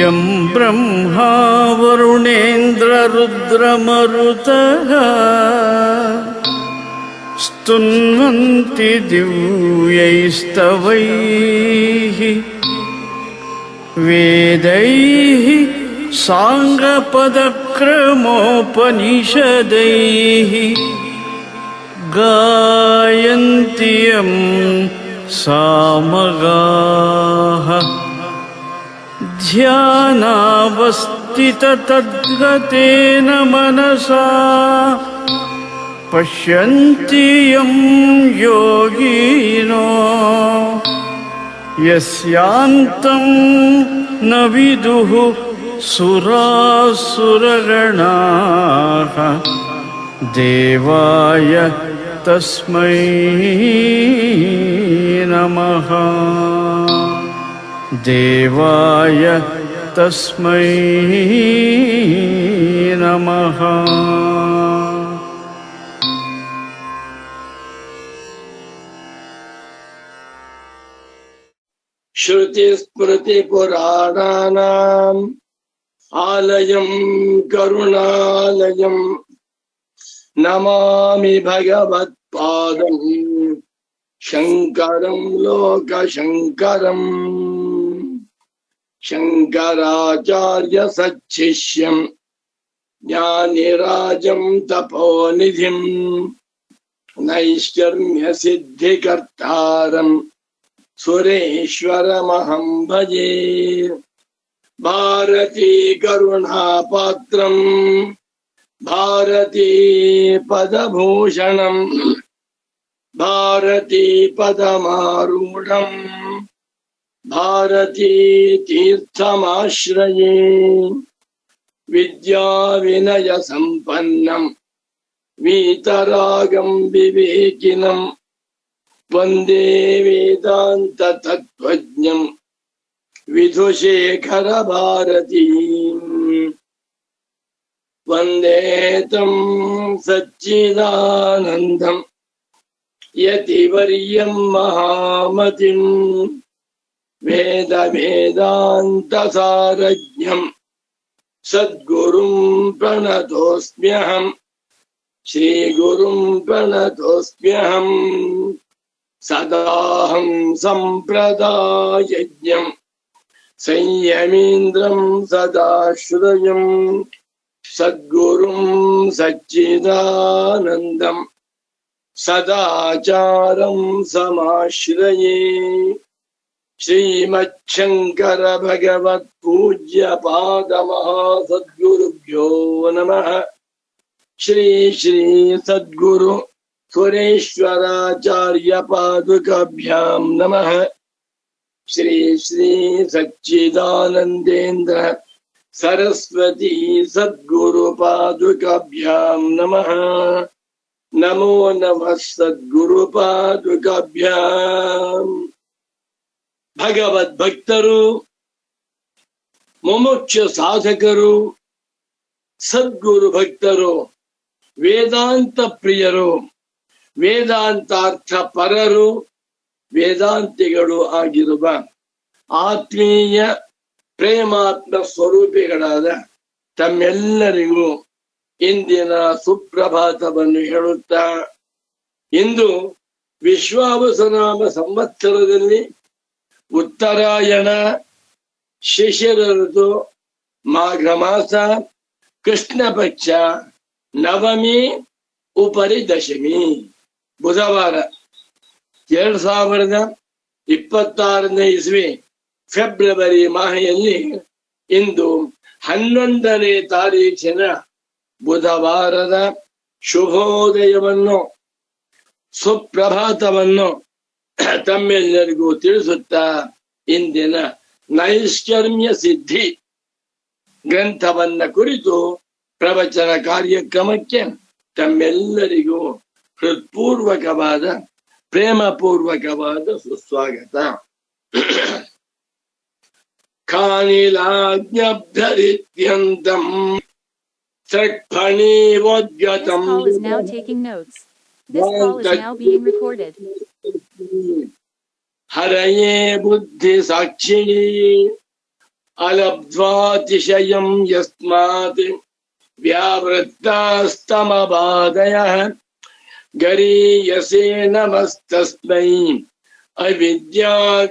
यं ब्रह्मा वरुणेन्द्ररुद्रमरुतः स्तुन्वन्ति दिव्यैस्तवैः वेदैः साङ्गपदक्रमोपनिषदैः गायन्ति यं सामगाः ध्यानावस्थिततद्गतेन मनसा पश्यन्ति यं योगिनो यस्यान्तं न विदुः सुरासुरगणाः देवाय तस्मै नमः देवाय तस्मै नमः। श्रुतिस्मृतिपुराणानाम् आलयं करुणालयं नमामि भगवत्पादं शङ्करं लोकशङ्करम् शङ्कराचार्य सच्छिष्यं ज्ञानिराजं तपोनिधिं नैष्कर्म्य सिद्धिकर्तारं सुरेश्वरमहं भजे। भारती करुणापात्रं भारती पदभूषणं भारती पदमारूढं भारती तीर्थमाश्रये विद्या विनय संपन्नं वीतरागं विवेकिनं वन्दे वेदान्त तत्त्वज्ञं विधुशेखर भारतीं वन्दे तं सच्चिदानन्दं यतिवर्यं महामतिं वेद वेदान्तसारज्ञं सद्गुरुं प्रणतोऽस्म्यहं श्रीगुरुं प्रणतोऽस्म्यहं सदाहं सम्प्रदायज्ञं संयमीन्द्रं सदाश्रयं सद्गुरुं सच्चिदानन्दं सदाचारं समाश्रये। श्रीमच्छङ्कर भगवत् पूज्य पाद महासद्गुरुभ्यो नमः। श्री श्री सद्गुरु सुरेश्वराचार्य पादुकाभ्यां नमः। श्री श्री सच्चिदानंदेन्द्र सरस्वती सद्गुरु पादुकाभ्यां नमः। नमो नमः सद्गुरु पादुकाभ्यां। ಭಗವದ್ ಭಕ್ತರು, ಮುಮುಕ್ಷ ಸಾಧಕರು, ಸದ್ಗುರು ಭಕ್ತರು, ವೇದಾಂತ ಪ್ರಿಯರು, ವೇದಾಂತಾರ್ಥ ಪರರು, ವೇದಾಂತಿಗಳು ಆಗಿರುವ ಆತ್ಮೀಯ ಪ್ರೇಮಾತ್ಮ ಸ್ವರೂಪಿಗಳಾದ ತಮ್ಮೆಲ್ಲರಿಗೂ ಇಂದಿನ ಸುಪ್ರಭಾತವನ್ನು ಹೇಳುತ್ತಾ, ಇಂದು ವಿಶ್ವಾವಸುನಾಮ ಸಂವತ್ಸರದಲ್ಲಿ ಉತ್ತರಾಯಣ ಶಿಶಿರ ಋತು ಮಾಘ ಮಾಸ ಕೃಷ್ಣ ಪಕ್ಷ ನವಮಿ ಉಪರಿ ದಶಮಿ ಬುಧವಾರ 2026ನೇ ಇಸ್ವಿ ಫೆಬ್ರವರಿ ಮಾಹೆಯಲ್ಲಿ ಇಂದು 11ನೇ ತಾರೀಖಿನ ಬುಧವಾರದ ಶುಭೋದಯವನ್ನು ಸುಪ್ರಭಾತವನ್ನು ತಮ್ಮೆಲ್ಲರಿಗೂ ತಿಳಿಸುತ್ತಾ ಇಂದಿನ ನೈಷ್ಕರ್ಮ್ಯ ಸಿದ್ಧಿ ಗ್ರಂಥವನ್ನ ಕುರಿತು ಪ್ರವಚನ ಕಾರ್ಯಕ್ರಮಕ್ಕೆ ತಮ್ಮೆಲ್ಲರಿಗೂ ಹೃತ್ಪೂರ್ವಕವಾದ ಪ್ರೇಮಪೂರ್ವಕವಾದ ಸುಸ್ವಾಗತ. ಖಾನಿಲಾಜ್ಞಬ್ಧರಿತ್ಯಂತಂ ಸೃಕ್ಫಣೀವೋದ್ಗತಂ. This call is now being recorded. ಹರಯೇ ಬುದ್ಧಿ ಸಾಕ್ಷಿಣಿ ಅಲಬ್ಧ್ವಾತಿಶಯಂ ಯಸ್ಮಾತ್ ವ್ಯಾವೃತ್ತಾಸ್ತಮಬಾಧಯಃ ಗರೀಯಸೇ ನಮಸ್ತಸ್ಮೈ ಅವಿದ್ಯಾಗ್ರಂಥಿಭೇದಿನಿ.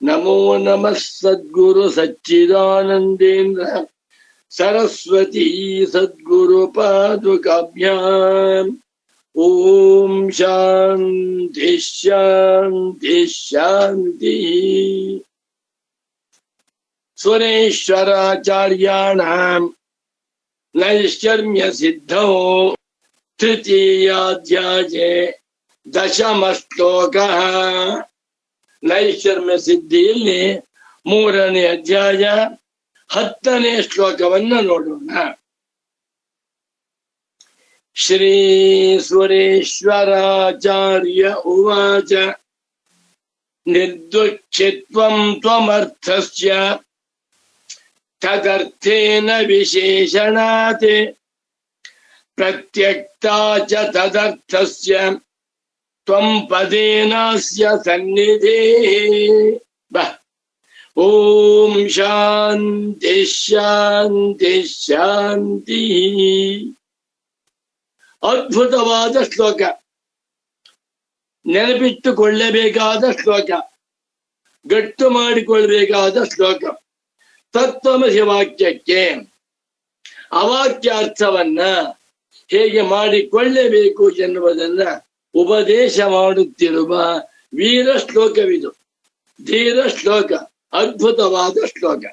ನಮೋ ನಮಃ ಸದ್ಗುರು ಸಚ್ಚಿದಾನಂದೇಂದ್ರ ಸರಸ್ವತೀ ಸದ್ಗುರು ಪಾದುಕಾಭ್ಯಾಂ. ಓಂ ಶಾಂತಿ ಶಾಂತಿ ಶಾಂತಿ. ಸುರೇಶ್ವರಾಚಾರ್ಯಾಣಾಂ ನೈಷ್ಕರ್ಮ್ಯ ಸಿದ್ಧೋ ತೃತೀಯಾಧ್ಯಾಯೇ ದಶಮ ಶ್ಲೋಕಃ. ನೈಷ್ಕರ್ಮ್ಯ ಸಿದ್ಧಿಯಲ್ಲಿ 3ನೇ ಅಧ್ಯಾಯ 10ನೇ ಶ್ಲೋಕವನ್ನ ನೋಡೋಣ. ಶ್ರೀ ಸುರೇಶ್ವರಾಚಾರ್ಯ ಉವಾಚ ನಿರ್ದುಃಖಿತ್ವಂ ತ್ವಮರ್ಥಸ್ಯ ತದರ್ಥೇನ ವಿಶೇಷಣಾತ್ ಪ್ರತ್ಯಕ್ತಾ ಚ ತದರ್ಥಸ್ಯ ತ್ವಂ ಪದೇನಾಸ್ಯ ಸನ್ನಿಧೇ. ಓಂ ಶಾಂತಿ ಶಾಂತಿ ಶಾಂತಿ. ಅದ್ಭುತವಾದ ಶ್ಲೋಕ, ನೆನಪಿಟ್ಟುಕೊಳ್ಳಬೇಕಾದ ಶ್ಲೋಕ, ಗಟ್ಟು ಮಾಡಿಕೊಳ್ಳಬೇಕಾದ ಶ್ಲೋಕ. ತತ್ವಮಸಿ ವಾಕ್ಯಕ್ಕೆ ಅವಾಕ್ಯಾರ್ಥವನ್ನ ಹೇಗೆ ಮಾಡಿಕೊಳ್ಳಬೇಕು ಎನ್ನುವುದನ್ನ ಉಪದೇಶ ಮಾಡುತ್ತಿರುವ ವೀರ ಶ್ಲೋಕವಿದು. ಧೀರ ಶ್ಲೋಕ, ಅದ್ಭುತವಾದ ಶ್ಲೋಕ.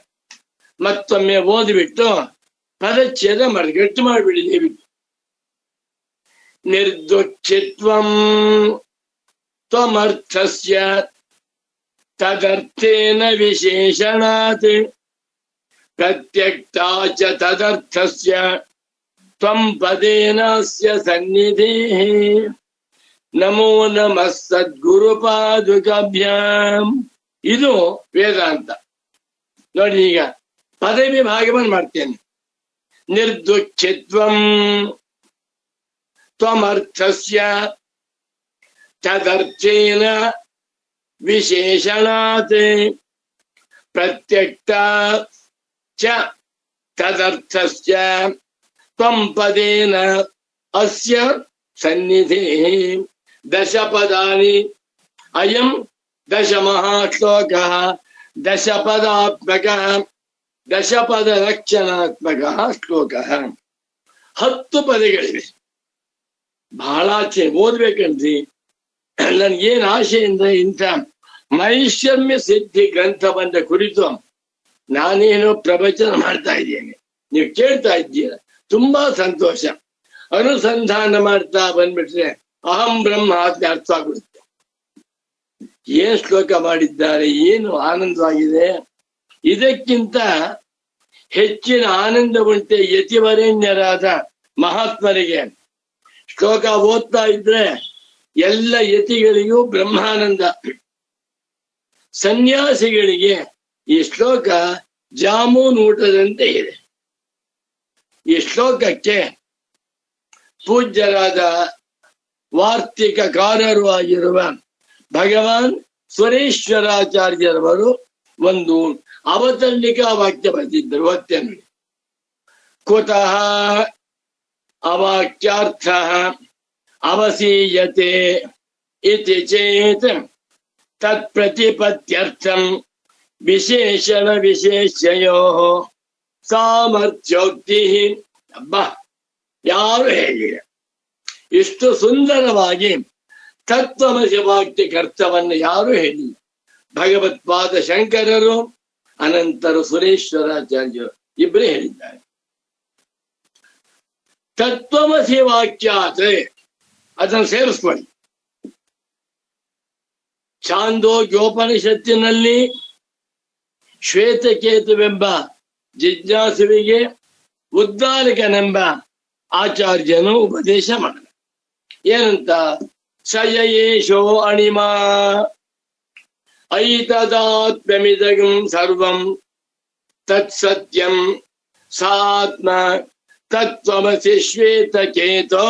ಮತ್ತೊಮ್ಮೆ ಓದಿಬಿಟ್ಟು ಪದಚ್ಛೇದ ಮಾಡಿ ಗಟ್ಟು ಮಾಡಿಬಿಡಿ ದಯವಿಟ್ಟು. ನಿರ್ದುಃಖಿತ್ವಂ ತ್ವಮರ್ಥಸ್ಯ ತದರ್ಥೇನ ವಿಶೇಷಣಾತ್ ಪ್ರತ್ಯಕ್ತಾ ಚ ತದರ್ಥಸ್ಯ ತ್ವಂ ಪದೇನಾಸ್ಯ ಸನ್ನಿಧೇಃ. ನಮೋ ನಮಃ ಸದ್ಗುರು ಪಾದುಕಾಭ್ಯಾಂ. ಇದು ವೇದಾಂತ. ನೋಡಿ, ಈಗ ಪದವಿ ಭಾಗವನ್ನು ಮಾಡ್ತೇನೆ. ನಿರ್ದುಃಖಿತ್ವಂ ತ್ವಮರ್ಥಸ್ಯ ತದರ್ಥೇನ ವಿಶೇಷಣಾತ್ ಪ್ರತ್ಯಕ್ತಾ ಚ ತದರ್ಥಸ್ಯ ತ್ವಂ ಪದೇನ ಅಸ್ಯ ಸನ್ನಿಧೇಃ. ದಶಪದಾನಿ ಅಯಂ ದಶಮಃ ಶ್ಲೋಕಃ ದಶಪದಾತ್ಮಕಃ ದಶಪದ ಲಕ್ಷಣಾತ್ಮಕಃ ಶ್ಲೋಕಃ. 10 ಪದಗಳಿವೆ. ಬಹಳ ಓದ್ಬೇಕಂದ್ರಿ. ನನ್ಗೇನ್ ಆಸೆ ಅಂದ್ರೆ ಇಂಥ ನೈಷ್ಕರ್ಮ್ಯ ಸಿದ್ಧಿ ಗ್ರಂಥವನ್ನ ಕುರಿತು ನಾನೇನು ಪ್ರವಚನ ಮಾಡ್ತಾ ಇದ್ದೇನೆ, ನೀವು ಕೇಳ್ತಾ ಇದ್ದೀರ, ತುಂಬಾ ಸಂತೋಷ. ಅನುಸಂಧಾನ ಮಾಡ್ತಾ ಬಂದ್ಬಿಟ್ರೆ ಅಹಂ ಬ್ರಹ್ಮ ಆತ್ಮ ಅರ್ಥ ಆಗ್ಬಿಡುತ್ತೆ. ಏನ್ ಶ್ಲೋಕ ಮಾಡಿದ್ದಾರೆ, ಏನು ಆನಂದವಾಗಿದೆ. ಇದಕ್ಕಿಂತ ಹೆಚ್ಚಿನ ಆನಂದ ಉಂಟೆ ಯತಿವರೇಣ್ಯರಾದ ಮಹಾತ್ಮರಿಗೆ. ಶ್ಲೋಕ ಓದ್ತಾ ಇದ್ರೆ ಎಲ್ಲ ಯತಿಗಳಿಗೂ ಬ್ರಹ್ಮಾನಂದ. ಸನ್ಯಾಸಿಗಳಿಗೆ ಈ ಶ್ಲೋಕ ಜಾಮೂನ್ ಊಟದಂತೆ ಇದೆ. ಈ ಶ್ಲೋಕಕ್ಕೆ ಪೂಜ್ಯರಾದ ವಾರ್ತಿಕಕಾರರು ಆಗಿರುವ ಭಗವಾನ್ ಸುರೇಶ್ವರಾಚಾರ್ಯರವರು ಒಂದು ಅವತರಣಿಕಾ ವಾಕ್ಯ ಬರೆದಿದ್ದರು. ಓದ್ತೇನೆ. ಕುತಃ ಅವಾಕ್ಯಾರ್ಥ ಅವಸೀಯತೆ ಇತಿ ಚೇತ್ ತತ್ಪ್ರತಿಪತ್ಯರ್ಥಂ ವಿಶೇಷಣ ವಿಶೇಷಯೋಃ ಸಾಮರ್ಥ್ಯೋಕ್ತಿ. ಯಾರು ಹೇಳಿಲ್ಲ ಇಷ್ಟು ಸುಂದರವಾಗಿ ತತ್ವಮಸಿ ವಾಕ್ಯಕ್ಕೆ ಅರ್ಥವನ್ನು ಯಾರು ಹೇಳಿಲ್ಲ. ಭಗವತ್ಪಾದ ಶಂಕರರು ಅನಂತರ ಸುರೇಶ್ವರಾಚಾರ್ಯರು ಇಬ್ಬರೇ ಹೇಳಿದ್ದಾರೆ. ತತ್ವಮಸಿ ವಾಕ್ಯಾತ್ ಅದನ್ನು ಸೇರಿಸ್ಕೊಳ್ಳಿ. ಛಾಂದೋಗ್ಯೋಪನಿಷತ್ತಿನಲ್ಲಿ ಶ್ವೇತಕೇತುವೆಂಬ ಜಿಜ್ಞಾಸುವಿಗೆ ಉದ್ದಾಲಕನೆಂಬ ಆಚಾರ್ಯನು ಉಪದೇಶ ಮಾಡ ಏನಂತ, ಸಯೇಶೋ ಅಣಿಮಾ ಐತದಾತ್ಮ್ಯಮಿದಗಂ ಸರ್ವಂ ತತ್ಸತ್ಯಂ ಸಾತ್ಮ ತತ್ವಮಸಿ ಶ್ವೇತಕೇತೋ.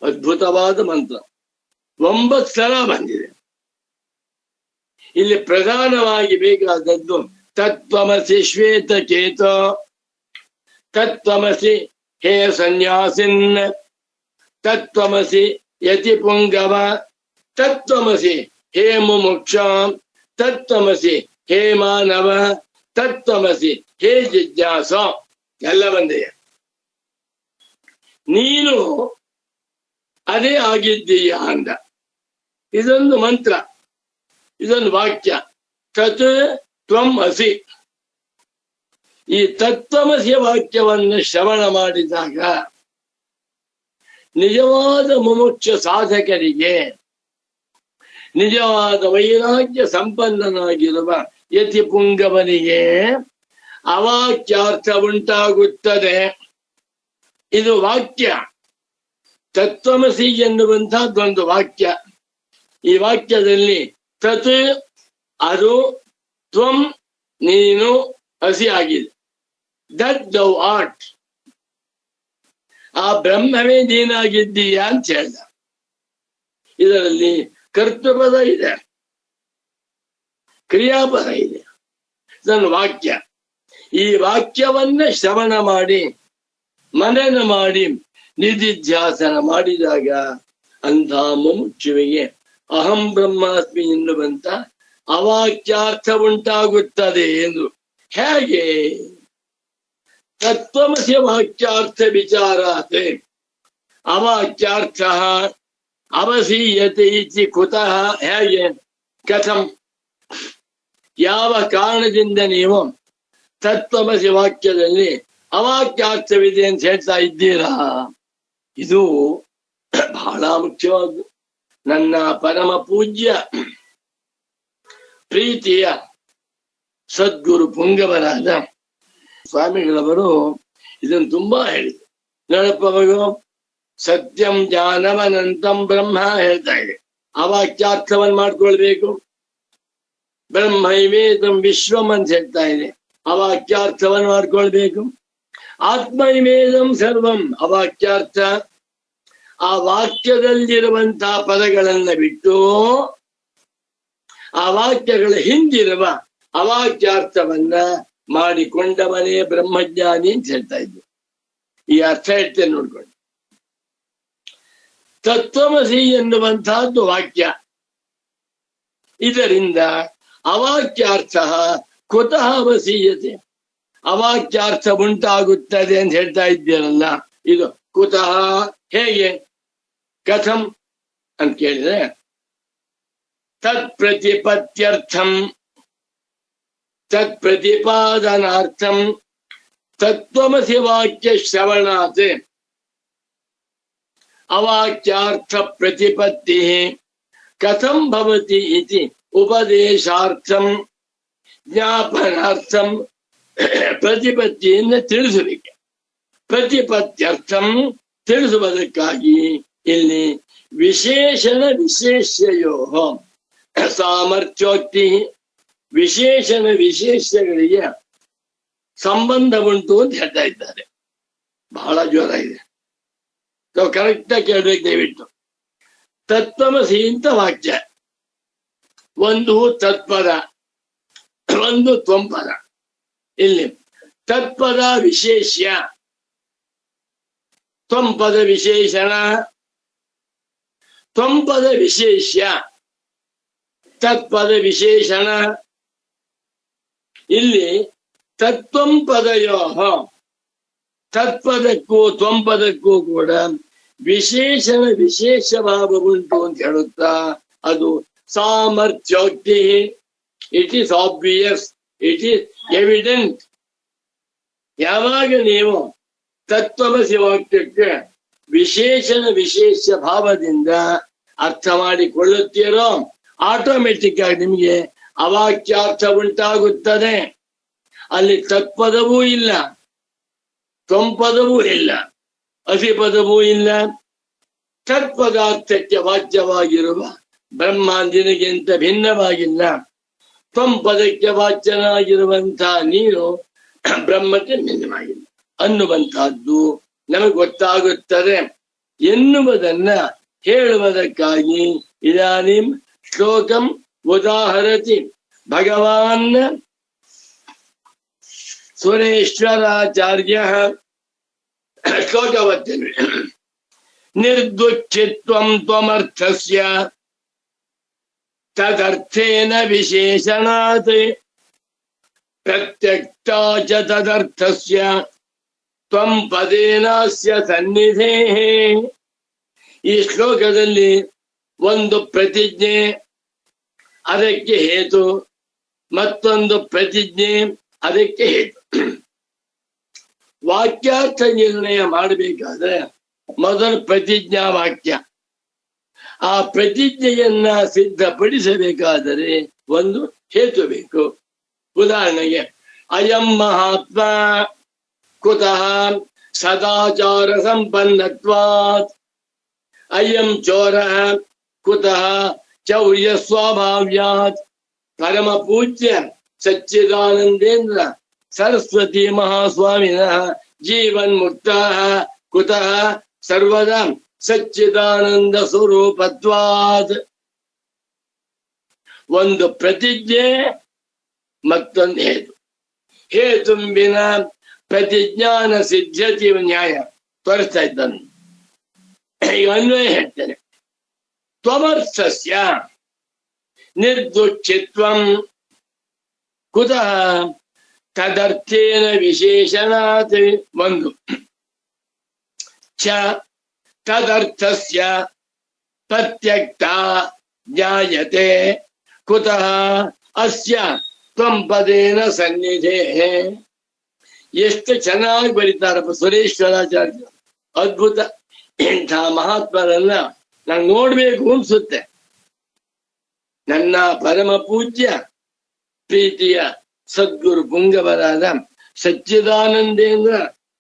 ಅದ್ಭುತವಾದ ಮಂತ್ರ 9 ಸಲ ಬಂದಿದೆ. ಇಲ್ಲಿ ಪ್ರಧಾನವಾಗಿ ಬೇಕಾದದ್ದು ತತ್ವಮಸಿ ಶ್ವೇತಕೇತೋ, ತತ್ವಮಸಿ ಹೇ ಸನ್ಯಾಸಿನ್, ತತ್ವಮಸಿ ಯತಿ ಪುಂಗವ, ತತ್ವಮಸಿ ಹೇ ಮುಮುಕ್ಷ, ತತ್ವಮಸಿ ಹೇ ಮಾನವ, ತತ್ವಮಸಿ ಹೇ ಜಿಜ್ಞಾಸ. ಎಲ್ಲ ಬಂದೆಯ, ನೀನು ಅದೇ ಆಗಿದ್ದೀಯ ಅಂದ. ಇದೊಂದು ಮಂತ್ರ, ಇದೊಂದು ವಾಕ್ಯ. ತತ್ ತ್ವಂ ಅಸಿ. ಈ ತತ್ವಮಸಿಯ ವಾಕ್ಯವನ್ನು ಶ್ರವಣ ಮಾಡಿದಾಗ ನಿಜವಾದ ಮುಮುಕ್ಷ ಸಾಧಕರಿಗೆ, ನಿಜವಾದ ವೈರಾಗ್ಯ ಸಂಪನ್ನನಾಗಿರುವ ಯತಿ ಪುಂಗವನಿಗೆ ಅವಾಕ್ಯಾರ್ಥ ಉಂಟಾಗುತ್ತದೆ. ಇದು ವಾಕ್ಯ. ತತ್ವಮಸಿ ಎನ್ನುವಂತಹದ್ದೊಂದು ವಾಕ್ಯ. ಈ ವಾಕ್ಯದಲ್ಲಿ ತತ್ ಅದು, ತ್ವಂ ನೀನು, ಹಸಿ ಆಗಿದೆ. ದಟ್ ದೌ ಆರ್ಟ್, ಆ ಬ್ರಹ್ಮವೇ ನೀನಾಗಿದ್ದೀಯ ಅಂತ ಹೇಳ್ದ. ಇದರಲ್ಲಿ ಕರ್ತೃಪದ ಇದೆ, ಕ್ರಿಯಾಪದ ಇದೆ. ಇದನ್ನು ವಾಕ್ಯ. ಈ ವಾಕ್ಯವನ್ನ ಶ್ರವಣ ಮಾಡಿ ಮನನ ಮಾಡಿ ನಿಧಿಧ್ಯಾಸನ ಮಾಡಿದಾಗ ಅಂಥ ಮುಮುಕ್ಷುವಿಗೆ ಅಹಂ ಬ್ರಹ್ಮಾಸ್ಮಿ ಎನ್ನುವಂತ ಅವಾಕ್ಯಾರ್ಥ ಉಂಟಾಗುತ್ತದೆ ಎಂದು. ಹೇಗೆ? ತತ್ವಮಸಿ ವಾಕ್ಯಾರ್ಥ ವಿಚಾರಾತೆ ಅವಾಕ್ಯಾರ್ಥ ಅವಸೀಯತೆ ಇತಿ ಕುತಃ. ಹೇಗೆ? ಕಥಂ, ಯಾವ ಕಾರಣದಿಂದ ನೀವು ತತ್ವಮಸಿ ವಾಕ್ಯದಲ್ಲಿ ಅವಾಕ್ಯಾರ್ಥವಿದೆ ಅಂತ ಹೇಳ್ತಾ ಇದ್ದೀರಾ? ಇದು ಬಹಳ ಮುಖ್ಯವಾದ್ದು. ನನ್ನ ಪರಮ ಪೂಜ್ಯ ಪ್ರೀತಿಯ ಸದ್ಗುರು ಪುಂಗವರಾದ ಸ್ವಾಮಿಗಳವರು ಇದನ್ನು ತುಂಬಾ ಹೇಳಿದರು. ನೋಡಪ್ಪ ಮಗು, ಸತ್ಯಂ ಜ್ಞಾನಮನಂತಂ ಬ್ರಹ್ಮ ಹೇಳ್ತಾ ಇದೆ. ಅವಾಕ್ಯಾರ್ಥವನ್ನು ಮಾಡ್ಕೊಳ್ಬೇಕು. ಬ್ರಹ್ಮೈವೇದಂ ವಿಶ್ವಂ ಅಂತ ಹೇಳ್ತಾ ಇದೆ. ಅವಾಕ್ಯಾರ್ಥವನ್ನು ಮಾಡ್ಕೊಳ್ಬೇಕು. ಆತ್ಮೈವೇದಂ ಸರ್ವಂ ಅವಾಕ್ಯಾರ್ಥ. ಆ ವಾಕ್ಯದಲ್ಲಿರುವಂತಹ ಪದಗಳನ್ನ ಬಿಟ್ಟು ಆ ವಾಕ್ಯಗಳ ಹಿಂದಿರುವ ಅವಾಕ್ಯಾರ್ಥವನ್ನ ಮಾಡಿಕೊಂಡವನೇ ಬ್ರಹ್ಮಜ್ಞಾನಿ ಅಂತ ಹೇಳ್ತಾ ಇದ್ದೆ. ಈ ಅರ್ಥ ಹೇಳ್ತೇನೆ ನೋಡ್ಕೊಂಡು. ತತ್ವಮಸಿ ಎನ್ನುವಂತಹದ್ದು ವಾಕ್ಯ. ಇದರಿಂದ ಅವಾಕ್ಯಾರ್ಥ ಕುತಃ ವಸೀಯತೆ, ಅವಾಕ್ಯಾರ್ಥ ಉಂಟಾಗುತ್ತದೆ ಅಂತ ಹೇಳ್ತಾ ಇದ್ದೀರಲ್ಲ, ಇದು ಕುತಃ, ಹೇಗೆ, ಕಥಂ ಅಂತ ಕೇಳಿದ್ರೆ, ತತ್ ಪ್ರತಿಪತ್ಯರ್ಥಂ ತತ್ ಪ್ರತಿಪಾದನಾರ್ಥಂ ತತ್ವಮಸಿ ವಾಕ್ಯ ಶ್ರವಣಾತ್ ಅವಾಕ್ಯಾರ್ಥ ಪ್ರತಿಪತ್ತಿ ಕಥಂ ಭವತಿ ಇತಿ ಉಪದೇಶಾರ್ಥಂ ಜ್ಞಾಪನಾರ್ಥಂ ಪ್ರತಿಪತ್ತಿಯನ್ನು ತಿಳಿಸಬೇಕು. ಪ್ರತಿಪತ್ಯರ್ಥಂ ತಿಳಿಸುವುದಕ್ಕಾಗಿ ಇಲ್ಲಿ ವಿಶೇಷಣ ವಿಶೇಷಯೋ ಸಾಮರ್ಥ್ಯೋಕ್ತಿ, ವಿಶೇಷಣ ವಿಶೇಷಗಳಿಗೆ ಸಂಬಂಧ ಉಂಟು ಅಂತ ಹೇಳ್ತಾ ಇದ್ದಾರೆ. ಬಹಳ ಜೋರ ಇದೆ, ನಾವು ಕರೆಕ್ಟಾಗಿ ಕೇಳ್ಬೇಕು ದಯವಿಟ್ಟು. ತತ್ವಮಸಿ ಅಂತ ವಾಕ್ಯ, ಒಂದು ತತ್ಪದ, ಒಂದು ತ್ವಂಪದ. ಇಲ್ಲಿ ತತ್ಪದ ವಿಶೇಷ್ಯ, ತ್ವಂಪದ ವಿಶೇಷಣ, ತ್ವಂಪದ ವಿಶೇಷ್ಯ, ತತ್ಪದ ವಿಶೇಷಣ. ಇಲ್ಲಿ ತತ್ವಂ ಪದಯೋ, ತತ್ಪದಕ್ಕೂ ತ್ವಂಪದಕ್ಕೂ ಕೂಡ ವಿಶೇಷಣ ವಿಶೇಷ ಭಾವ ಉಂಟು ಅಂತ ಹೇಳುತ್ತಾ ಅದು ಸಾಮರ್ಥ್ಯೋಕ್ತಿ. It is obvious, it is evident. ಯಾವಾಗ ನೀವು ತತ್ವಮಸಿ ವಾಕ್ಯಕ್ಕೆ ವಿಶೇಷಣ ವಿಶೇಷ ಭಾವದಿಂದ ಅರ್ಥ ಮಾಡಿಕೊಳ್ಳುತ್ತೀರೋ ಆಟೋಮೆಟಿಕ್ ಆಗಿ ನಿಮಗೆ ಅವಾಕ್ಯಾರ್ಥ ಉಂಟಾಗುತ್ತದೆ. ಅಲ್ಲಿ ತತ್ಪದವೂ ಇಲ್ಲ, ತ್ವಂಪದವೂ ಇಲ್ಲ, ಅಧಿಪದವೂ ಇಲ್ಲ. ತತ್ಪದಾರ್ಥಕ್ಕೆ ವಾಚ್ಯವಾಗಿರುವ ಬ್ರಹ್ಮಾಂದಿನಿಗಿಂತ ಭಿನ್ನವಾಗಿಲ್ಲ. ತ್ವಂಪದಕ್ಕೆ ವಾಚ್ಯನಾಗಿರುವಂತಹ ನೀನು ಬ್ರಹ್ಮಕ್ಕೆ ಭಿನ್ನವಾಗಿಲ್ಲ ಅನ್ನುವಂತಹದ್ದು ನಮಗೆ ಗೊತ್ತಾಗುತ್ತದೆ ಎನ್ನುವುದನ್ನ ಹೇಳುವುದಕ್ಕಾಗಿ ಇದಾನಿಂ ಶ್ಲೋಕಂ ಉದಾಹರತಿ ಭಗವಾನ್ ಸುರೇಶ್ವರಾಚಾರ್ಯ. ಶ್ಲೋಕ ಓದ್ತೇನೆ. ನಿರ್ದುಃಖಿತ್ವಂ ತ್ವಮರ್ಥಸ್ಯ ತದರ್ಥೇನ ವಿಶೇಷಣಾತ್ ಪ್ರತ್ಯಕ್ತಾ ಚ ತದರ್ಥಸ್ಯ ತ್ವಂ ಪದೇನಾಸ್ಯ ಸನ್ನಿಧೇಃ. ಈ ಶ್ಲೋಕದಲ್ಲಿ ಒಂದು ಪ್ರತಿಜ್ಞೆ, ಅದಕ್ಕೆ ಹೇತು, ಮತ್ತೊಂದು ಪ್ರತಿಜ್ಞೆ, ಅದಕ್ಕೆ ಹೇತು. ವಾಕ್ಯಾರ್ಥ ನಿರ್ಣಯ ಮಾಡಬೇಕಾದ್ರೆ ಮೊದಲು ಪ್ರತಿಜ್ಞಾ ವಾಕ್ಯ. ಆ ಪ್ರತಿಜ್ಞೆಯನ್ನ ಸಿದ್ಧಪಡಿಸಬೇಕಾದರೆ ಒಂದು ಹೇತು ಬೇಕು. ಉದಾಹರಣೆಗೆ, ಅಯಂ ಮಹಾತ್ಮ ಕುತಃ ಸದಾಚಾರ ಸಂಪನ್ನತ್ವಾತ್, ಅಯಂ ಚೋರ ಕುತಃ ಚೌರ್ಯ ಸ್ವಭಾವ್ಯಾತ್. ಪರಮ ಪೂಜ್ಯ ಸಚ್ಚಿದಾನಂದೇಂದ್ರ ಸರಸ್ವತಿ ಮಹಾಸ್ವಾಮಿನಃ ಜೀವನ್ ಮುಕ್ತಃ ಕುತಃ ಸರ್ವದಾ ಸಚ್ಚಿದಾನಂದ ಸ್ವರೂಪತ್ವಾತ್. ಒಂದು ಪ್ರತಿಜ್ಞೆ, ಮತ್ತೊಂದು ಹೇತು. ಹೇತುಂಬಿನ ಪ್ರತಿಜ್ಞಾನ ಸಿದ್ಧತೆ ನ್ಯಾಯ ತೋರಿಸ್ತಾ ಇದ್ದಾನೆ. ಈಗ ಅನ್ವಯ ಹೇಳ್ತೇನೆ. ತ್ವಮರ್ಥಸ್ಯ ನಿರ್ದುಃಖಿತ್ವಂ ಕುತಃ ತದರ್ಥೇನ ವಿಶೇಷಣಾತ್. ಒಂದು ಚ ತದರ್ಥಸ್ಯ ಪ್ರತ್ಯಕ್ತಾ ಜ್ಞಾಯತೆ ಕುತಃ ಅಸ್ಯ ತ್ವಂ ಪದೇನ ಸನ್ನಿಧೇಃ. ಎಷ್ಟು ಚೆನ್ನಾಗಿ ಬರೀತಾರಪ್ಪ ಸುರೇಶ್ವರಾಚಾರ್ಯ, ಅದ್ಭುತ. ಇಂಥ ಮಹಾತ್ಮರನ್ನ ನಾನು ನೋಡ್ಬೇಕು ಅನ್ಸುತ್ತೆ. ನನ್ನ ಪರಮ ಪೂಜ್ಯ ಪ್ರೀತಿಯ ಸದ್ಗುರು ಪುಂಗವರಾದ ಸಚ್ಚಿದಾನಂದೇಂದ್ರ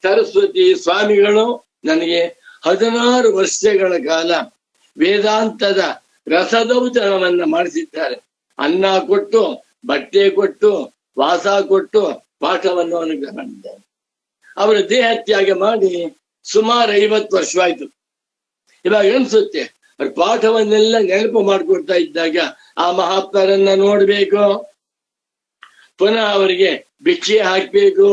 ಸರಸ್ವತಿ ಸ್ವಾಮಿಗಳು ನನಗೆ 16 ವರ್ಷಗಳ ಕಾಲ ವೇದಾಂತದ ರಸದೌತಣವನ್ನ ಮಾಡಿಸಿದ್ದಾರೆ. ಅನ್ನ ಕೊಟ್ಟು, ಬಟ್ಟೆ ಕೊಟ್ಟು, ವಾಸ ಕೊಟ್ಟು ಪಾಠವನ್ನು ಅನುಗ್ರಹ ಮಾಡಿದ್ದಾರೆ. ಅವರ ದೇಹ ತ್ಯಾಗ ಮಾಡಿ ಸುಮಾರು 50 ವರ್ಷವಾಯ್ತು. ಇವಾಗ ಅನ್ಸುತ್ತೆ ಅವ್ರ ಪಾಠವನ್ನೆಲ್ಲ ನೆನಪು ಮಾಡಿಕೊಡ್ತಾ ಇದ್ದಾಗ ಆ ಮಹಾತ್ಮರನ್ನ ನೋಡ್ಬೇಕು, ಪುನಃ ಅವರಿಗೆ ಭಿಕ್ಷೆ ಹಾಕ್ಬೇಕು,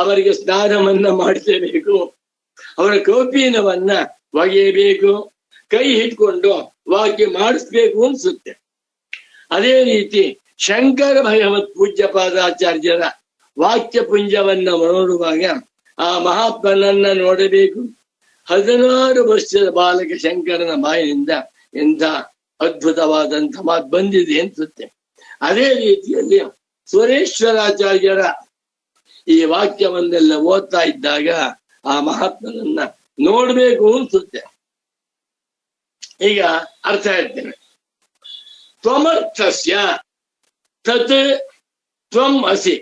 ಅವರಿಗೆ ಸ್ನಾನವನ್ನ ಮಾಡಿಸಬೇಕು, ಅವರ ಕೌಪೀನವನ್ನ ಒಗೆಯಬೇಕು, ಕೈ ಹಿಡ್ಕೊಂಡು ವಾಕ್ಯ ಮಾಡಿಸ್ಬೇಕು ಅನ್ಸುತ್ತೆ. ಅದೇ ರೀತಿ ಶಂಕರ ಭಗವತ್ ಪೂಜ್ಯ ಪಾದಾಚಾರ್ಯರ ವಾಕ್ಯ ಪುಂಜವನ್ನ ನೋಡುವಾಗ ಆ ಮಹಾತ್ಮನನ್ನ ನೋಡಬೇಕು. 16 ವರ್ಷದ ಬಾಲಕ ಶಂಕರನ ಬಾಯಿನಿಂದ ಎಂಥ ಅದ್ಭುತವಾದಂಥ ಮಾತು ಬಂದಿದೆ ಅನ್ಸುತ್ತೆ. ಅದೇ ರೀತಿಯಲ್ಲಿ ಸುರೇಶ್ವರಾಚಾರ್ಯರ ಈ ವಾಕ್ಯವನ್ನೆಲ್ಲ ಓದ್ತಾ ಇದ್ದಾಗ ಆ ಮಹಾತ್ಮನನ್ನ ನೋಡ್ಬೇಕು ಅನ್ಸುತ್ತೆ. ಈಗ ಅರ್ಥ ಹೇಳ್ತೇನೆ. ತ್ವಮರ್ಥಸ್ಯ ತತ್ ತ್ವಂ ಅಸಿ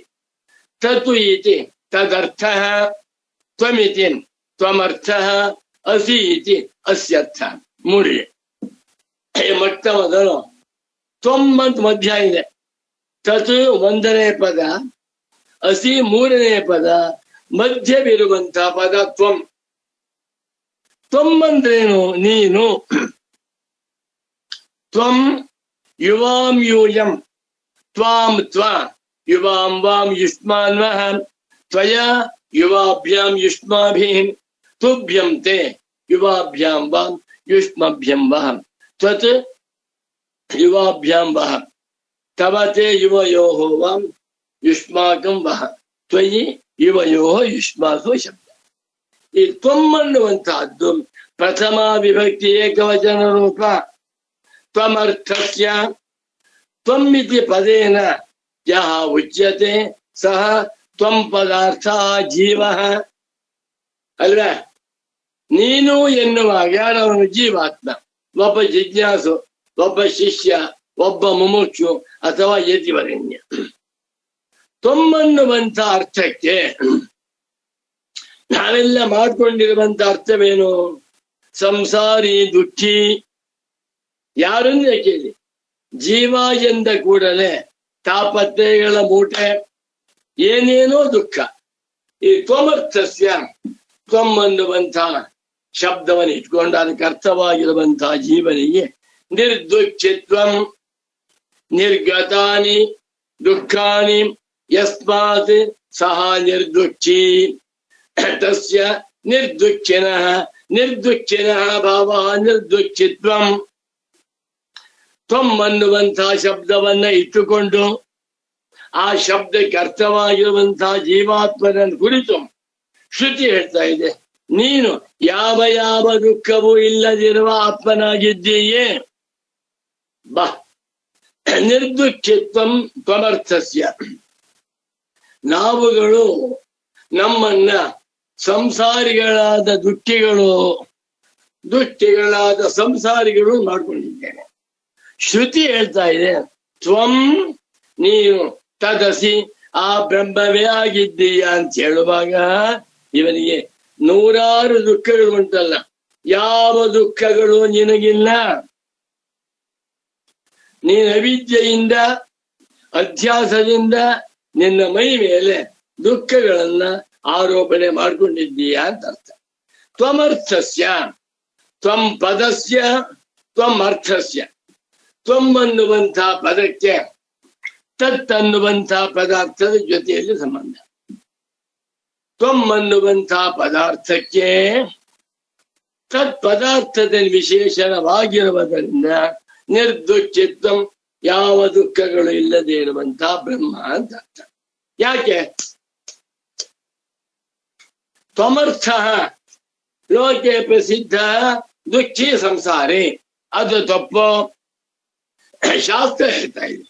ತತ್ತು ಇತಿ ತದರ್ಥಃ ತ್ವಮಿತಿ ತ್ವಮರ್ಥಃ ಅಸಿ ಇತಿ ಅಸ್ಯರ್ಥ. ಮೂರಿದೆ. ಮೊಟ್ಟ ಮೊದಲು ತ್ವಂ ಅಂತ ಮಧ್ಯ ಇದೆ. ತತ್ 1ನೇ ಪದ, ಅಸಿ 3ನೇ ಪದ, ಮಧ್ಯವಿರುವಂತಹ ಪದ ತ್ವಂ. ತ್ವಂ ಅಂದ್ರೇನು? ನೀನು. ತ್ವಂ ಯುವಾಂ ಯೂಯಂ ತ್ವಾಂ ತ್ವ ಯುವಾಂ ವಾಂ ಯುಷ್ಮಾನ್ ವಹ ತ್ವಯ ಯುವಾಭ್ಯಾಂ ಯುಷ್ಮಾಭಿಃ ತುಭ್ಯಂ ತೇ ಯುವಾಭ್ಯಾಂ ವಾಂ ಯುಷ್ಮಭ್ಯಂ ವಹ ತ್ವತ್ ಯುವಾಭ್ಯಾಂ ವಹ ತವ ತೇ ಯುವಯೋಃ ವಾಂ ಯುಷ್ಮಾಕಂ ವಹ ತ್ವಯಿ ಯುವಯೋಃ ಯುಷ್ಮಾಸು ಶಬ್ದ. ಈ ತ್ವಂ ಅನ್ನುವಂತಹದ್ದು ಪ್ರಥಮ ವಿಭಕ್ತಿ ಏಕವಚನ ರೂಪ. ತ್ವಮರ್ಥಸ್ಯ ತ್ವಂ ಇತಿ ಪದೇನ ಯಃ ಉಚ್ಯತೆ ಸಹ ತ್ವಂ ಪದಾರ್ಥ ಜೀವಃ. ಅಲ್ವಾ? ನೀನು ಎನ್ನುವಾಗ ಯಾರವನು ಜೀವಾತ್ಮ, ಒಬ್ಬ ಜಿಜ್ಞಾಸು, ಒಬ್ಬ ಶಿಷ್ಯ, ಒಬ್ಬ ಮುಮುಕ್ಷು ಅಥವಾ ಯತಿವರೆಣ್ಯ. ತ್ವಮ್ಮನ್ನುವಂತ ಅರ್ಥಕ್ಕೆ ನಾವೆಲ್ಲ ಮಾಡ್ಕೊಂಡಿರುವಂತ ಅರ್ಥವೇನು? ಸಂಸಾರಿ, ದುಃಖಿ. ಯಾರನ್ನೇ ಕೇಳಿ, ಜೀವ ಎಂದ ಕೂಡಲೇ ತಾಪತ್ರಯಗಳ ಮೂಟೆ, ಏನೇನೋ ದುಃಖ. ಈ ತ್ವಮರ್ಥಸ್ಯ ತ್ವಂ ಅನ್ನುವಂತಹ ಶಬ್ದವನ್ನು ಇಟ್ಕೊಂಡು ಅದಕ್ಕೆ ಅರ್ಥವಾಗಿರುವಂತಹ ಜೀವನಿಗೆ ನಿರ್ದುಃಖಿತ್ವಂ, ನಿರ್ಗತಾನಿ ದುಃಖಾನಿ ಯಸ್ಮಾತ್ ಸಹ ನಿರ್ದುಃಖಿ ತಸ್ಯ ನಿರ್ದುಃಖಿನಃ ನಿರ್ದುಃಖಿನಃ ಭಾವ ನಿರ್ದುಃಖಿತ್ವಂ. ತ್ವಂ ಅನ್ನುವಂತಹ ಶಬ್ದವನ್ನ ಇಟ್ಟುಕೊಂಡು ಆ ಶಬ್ದಕ್ಕೆ ಅರ್ಥವಾಗಿರುವಂತಹ ಜೀವಾತ್ಮನನ್ನು ಕುರಿತು ಶ್ರುತಿ ಹೇಳ್ತಾ ಇದೆ, ನೀನು ಯಾವ ಯಾವ ದುಃಖವೂ ಇಲ್ಲದಿರುವ ಆತ್ಮನಾಗಿದ್ದೀಯೇ. ಬಾ ನಿರ್ದುಃಖಿತ್ವಂ ತ್ವಮರ್ಥಸ್ಯ. ನಾವುಗಳು ನಮ್ಮನ್ನ ಸಂಸಾರಿಗಳಾದ ದುಃಖಿಗಳಾದ ಸಂಸಾರಿಗಳು ಮಾಡ್ಕೊಂಡಿದ್ದೇನೆ. ಶ್ರುತಿ ಹೇಳ್ತಾ ಇದೆ, ತ್ವಂ ನೀನು ತದಸಿ ಆ ಬ್ರಹ್ಮವೇ ಆಗಿದ್ದೀಯ ಅಂತ ಹೇಳುವಾಗ ಇವನಿಗೆ ನೂರಾರು ದುಃಖಗಳು ಉಂಟಲ್ಲ, ಯಾವ ದುಃಖಗಳು ನಿನಗಿಲ್ಲ. ನೀನು ಅವಿದ್ಯೆಯಿಂದ ಅಧ್ಯಾಸದಿಂದ ನಿನ್ನ ಮೈ ಮೇಲೆ ದುಃಖಗಳನ್ನ ಆರೋಪಣೆ ಮಾಡ್ಕೊಂಡಿದ್ದೀಯ ಅಂತ ಅರ್ಥ. ತ್ವಮರ್ಥಸ್ಯ ತ್ವಂ ಪದಸ್ಯ ತ್ವಂ ಅರ್ಥಸ್ಯ. ತ್ವಂ ಅನ್ನುವಂಥ ಪದಕ್ಕೆ ತತ್ ಅನ್ನುವಂಥ ಪದಾರ್ಥದ ಜೊತೆಯಲ್ಲಿ ಸಂಬಂಧ. ತ್ವಂ ಅನ್ನುವಂಥ ಪದಾರ್ಥಕ್ಕೆ ತತ್ ಪದಾರ್ಥದ ವಿಶೇಷಣವಾಗಿರುವುದರಿಂದ ನಿರ್ದುಃಖಿತ್ವಂ ಯಾವ ದುಃಖಗಳು ಇಲ್ಲದೆ ಇರುವಂತಹ ಬ್ರಹ್ಮ ಅಂತ ಅರ್ಥ. ಯಾಕೆ ತ್ವಮರ್ಥ ಲೋಕೆ ಪ್ರಸಿದ್ಧ ದುಃಖಿ ಸಂಸಾರಿ, ಅದು ತಪ್ಪು. ಶಾಸ್ತ್ರ ಹೇಳ್ತಾ ಇದೆ,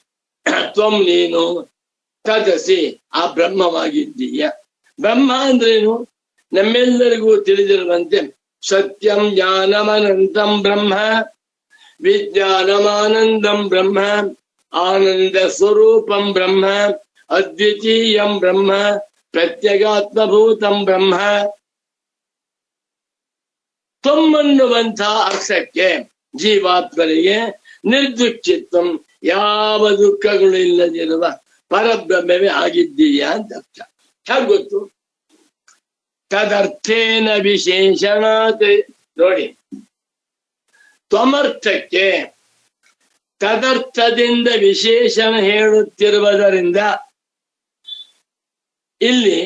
ತ್ವಂ ನೀನು ತದಸಿ ಆ ಬ್ರಹ್ಮವಾಗಿದ್ದೀಯ. ಬ್ರಹ್ಮ ಅಂದ್ರೇನು? ನಮ್ಮೆಲ್ಲರಿಗೂ ತಿಳಿದಿರುವಂತೆ ಸತ್ಯಂ ಜ್ಞಾನಮನಂತಂ ಬ್ರಹ್ಮ, ವಿಜ್ಞಾನಮಾನಂದಂ ಬ್ರಹ್ಮ, ಆನಂದ ಸ್ವರೂಪಂ ಬ್ರಹ್ಮ, ಅದ್ವಿತೀಯಂ ಬ್ರಹ್ಮ, ಪ್ರತ್ಯಗಾತ್ಮಭೂತಂ ಬ್ರಹ್ಮ. ತ್ವಂ ಅನ್ನುವಂಥ ಅರ್ಥಕ್ಕೆ ಜೀವಾತ್ಮರಿಗೆ ನಿರ್ದುಃಖಿತ್ವಂ ಯಾವ ದುಃಖಗಳು ಇಲ್ಲದಿರುವ ಪರಬ್ರಹ್ಮವೇ ಆಗಿದ್ದೀಯ ಅಂತ ಅರ್ಥ. ಹೇಗೆ ಗೊತ್ತು? ತದರ್ಥೇನ ವಿಶೇಷಣಾತ್. ನೋಡಿ, ತ್ವಮರ್ಥಕ್ಕೆ ತದರ್ಥದಿಂದ ವಿಶೇಷಣ ಹೇಳುತ್ತಿರುವುದರಿಂದ ಇಲ್ಲಿ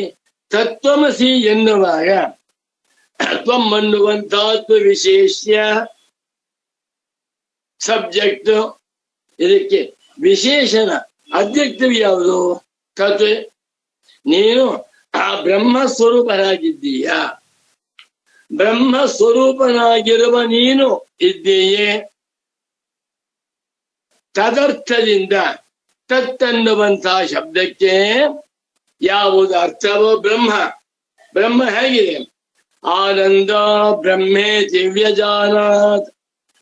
ತತ್ವಮಸಿ ಎನ್ನುವಾಗ ತ್ವಂ ಅನ್ನುವಂಥದ್ದು ವಿಶೇಷ್ಯ ಸಬ್ಜೆಕ್ಟ್. ಇದಕ್ಕೆ ವಿಶೇಷಣ ಅಬ್ಜೆಕ್ಟಿವ್ ಯಾವುದು? ತತ್. ನೀನು ಆ ಬ್ರಹ್ಮ ಸ್ವರೂಪನಾಗಿದ್ದೀಯ. ಬ್ರಹ್ಮ ಸ್ವರೂಪನಾಗಿರುವ ನೀನು ಇದ್ದೀಯೇ. ತದರ್ಥದಿಂದ ತತ್ತನ್ನುವಂತಹ ಶಬ್ದಕ್ಕೆ ಯಾವುದು ಅರ್ಥವೋ ಬ್ರಹ್ಮ. ಬ್ರಹ್ಮ ಹೇಗಿದೆ? ಆನಂದ ಬ್ರಹ್ಮೇ ದಿವ್ಯಜಾನಾತ್,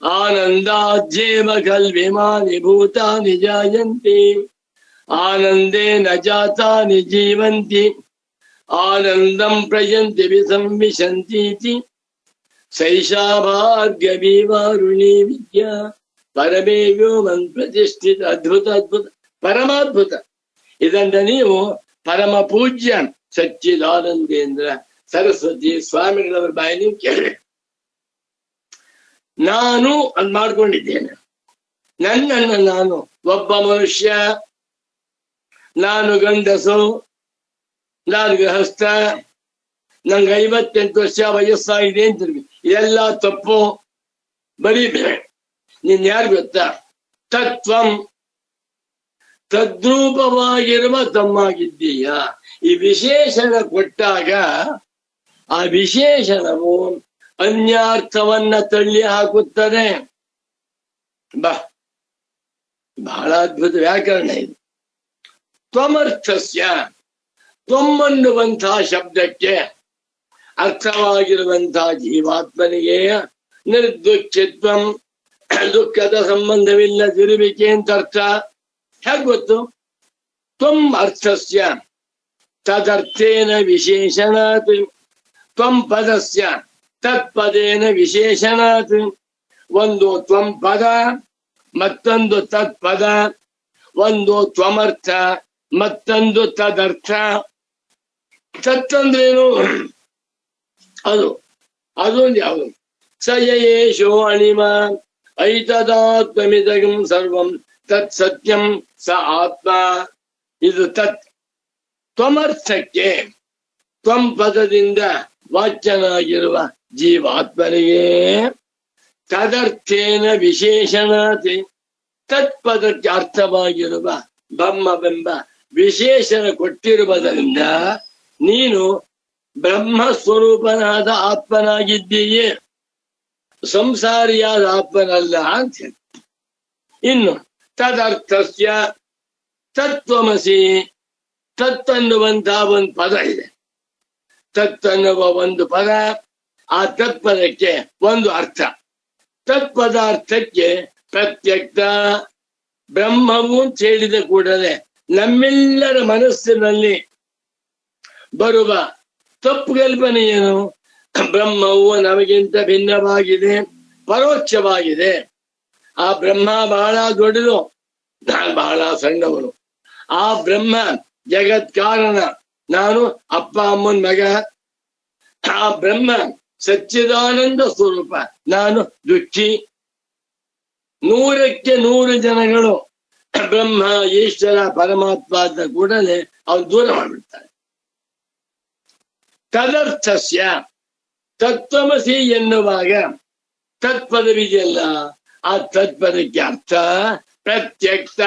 ಆನಂದಾಜ್ಯೇವ ಖಲ್ವಿಮಾನಿ ಭೂತಾನಿ ಜಾಯಂತಿ, ಆನಂದೇ ನ ಜಾತಾನಿ ಜೀವಂತಿ, ಆನಂದಂ ಪ್ರಯಂತಿ ವಿಸಂವಿಶಂತೀತಿ, ಸೈಷಾ ಭಾರ್ಗವೀ ವಾರುಣೀ ವಿದ್ಯಾ ಪರಮೇ ವ್ಯೋಮನ್ ಪ್ರತಿಷ್ಠಿತ. ಅದ್ಭುತ ಅದ್ಭುತ ಪರಮಾದ್ಭುತ. ಇದನ್ನ ನೀವು ಪರಮ ಪೂಜ್ಯ ಸಚ್ಚಿದಾನಂದೇಂದ್ರ ಸರಸ್ವತಿ ಸ್ವಾಮಿಗಳವರ ಬಾಯಿ ನೀವು ಕೇಳಿ. ನಾನು ಅದ್ ಮಾಡ್ಕೊಂಡಿದ್ದೇನೆ. ನನ್ನನ್ನು ನಾನು ಒಬ್ಬ ಮನುಷ್ಯ, ನಾನು ಗಂಡಸು, ನಾನು ಗೃಹಸ್ಥ, ನಂಗೆ 58 ವರ್ಷ ವಯಸ್ಸಾಗಿದೆ ಅಂತಿರ್ವಿ. ಇದೆಲ್ಲ ತಪ್ಪು. ಬರೀ ನೀನ್ ಯಾರು ಗೊತ್ತಾ? ತತ್ವಂ ತದ್ರೂಪವಾಗಿರುವ ತಮ್ಮಾಗಿದ್ದೀಯ. ಈ ವಿಶೇಷಣ ಕೊಟ್ಟಾಗ ಆ ವಿಶೇಷಣವು ಅನ್ಯಾರ್ಥವನ್ನ ತಳ್ಳಿ ಹಾಕುತ್ತದೆ. ಬಹಳ ಅದ್ಭುತ ವ್ಯಾಕರಣ ಇದು. ತ್ವಮರ್ಥಸ್ಯ ತ್ವಂ ಅನ್ನುವಂತಹ ಶಬ್ದಕ್ಕೆ ಅರ್ಥವಾಗಿರುವಂತಹ ಜೀವಾತ್ಮನಿಗೆ ನಿರ್ದುಃಖಿತ್ವಂ ದುಃಖದ ಸಂಬಂಧವಿಲ್ಲದಿರುವಿಕೆ ಅಂತ ಅರ್ಥ. ಹೇಗೆ ಗೊತ್ತು? ತ್ವಂ ಅರ್ಥಸ್ಯ ತದರ್ಥೇನ ವಿಶೇಷಣಾತ್, ತ್ವಂ ಪದಸ್ಯ ತತ್ಪದೇನ ವಿಶೇಷಣಾತ್. ಒಂದು ತ್ವಂ ಪದ, ಮತ್ತೊಂದು ತತ್ಪದ. ಒಂದು ತ್ವಮರ್ಥ, ಮತ್ತೊಂದು ತದರ್ಥ. ತತ್ತಂದ್ರೇನು? ಅದೊಂದು ಯಾವುದು? ಸ ಯೇಷೋ ಅಣಿಮ ಐತದಾತ್ಮಮಿದಗಂ ಸರ್ವಂ ತತ್ ಸತ್ಯಂ ಸ ಆತ್ಮ. ಇದು ತತ್. ತ್ವಮರ್ಥಕ್ಕೆ ತ್ವಂ ಪದದಿಂದ ವಾಚ್ಯನಾಗಿರುವ ಜೀವಾತ್ಮನಿಗೆ ತದರ್ಥೇನ ವಿಶೇಷಣತೆ ತತ್ಪದಕ್ಕೆ ಅರ್ಥವಾಗಿರುವ ಬ್ರಹ್ಮವೆಂಬ ವಿಶೇಷಣ ಕೊಟ್ಟಿರುವುದರಿಂದ ನೀನು ಬ್ರಹ್ಮ ಸ್ವರೂಪನಾದ ಆತ್ಮನಾಗಿದ್ದೀಯೇ, ಸಂಸಾರಿಯಾದ ಆತ್ಮನಲ್ಲ ಅಂತ ಹೇಳಿ. ಇನ್ನು ತದರ್ಥಸ್ಯ ತತ್ವಮಸಿ, ತತ್ ಅನ್ನುವಂತಹ ಒಂದು ಪದ ಇದೆ. ತತ್ ಅನ್ನುವ ಒಂದು ಪದ, ಆ ತತ್ಪದಕ್ಕೆ ಒಂದು ಅರ್ಥ. ತತ್ಪದಾರ್ಥಕ್ಕೆ ಪ್ರತ್ಯಕ್ಷ ಬ್ರಹ್ಮವು ಅಂತ ಹೇಳಿದ ಕೂಡಲೇ ನಮ್ಮೆಲ್ಲರ ಮನಸ್ಸಿನಲ್ಲಿ ಬರುವ ತಪ್ಪು ಕಲ್ಪನೆ ಏನು? ಬ್ರಹ್ಮವು ನಮಗಿಂತ ಭಿನ್ನವಾಗಿದೆ, ಪರೋಕ್ಷವಾಗಿದೆ. ಆ ಬ್ರಹ್ಮ ಬಹಳ ದೊಡ್ಡದು, ನಾನು ಬಹಳ ಸಣ್ಣವನು. ಆ ಬ್ರಹ್ಮ ಜಗತ್ ಕಾರಣ, ನಾನು ಅಪ್ಪ ಅಮ್ಮನ ಮಗ. ಆ ಬ್ರಹ್ಮ ಸಚ್ಚಿದಾನಂದ ಸ್ವರೂಪ, ನಾನು ದುಃಖಿ. 100ಕ್ಕೆ 100 ಜನಗಳು ಬ್ರಹ್ಮ ಈಶ್ವರ ಪರಮಾತ್ಮ ಅಂತ ಕೂಡಲೇ ಅವ್ರು ದೂರ ಮಾಡಿಬಿಡ್ತಾರೆ. ತದರ್ಥಸ್ಯ ತತ್ವಮಸಿ ಎನ್ನುವಾಗ ತತ್ಪದವಿದೆಯಲ್ಲ, ಆ ತತ್ಪದಕ್ಕೆ ಅರ್ಥ ಪ್ರತ್ಯಕ್ಷ.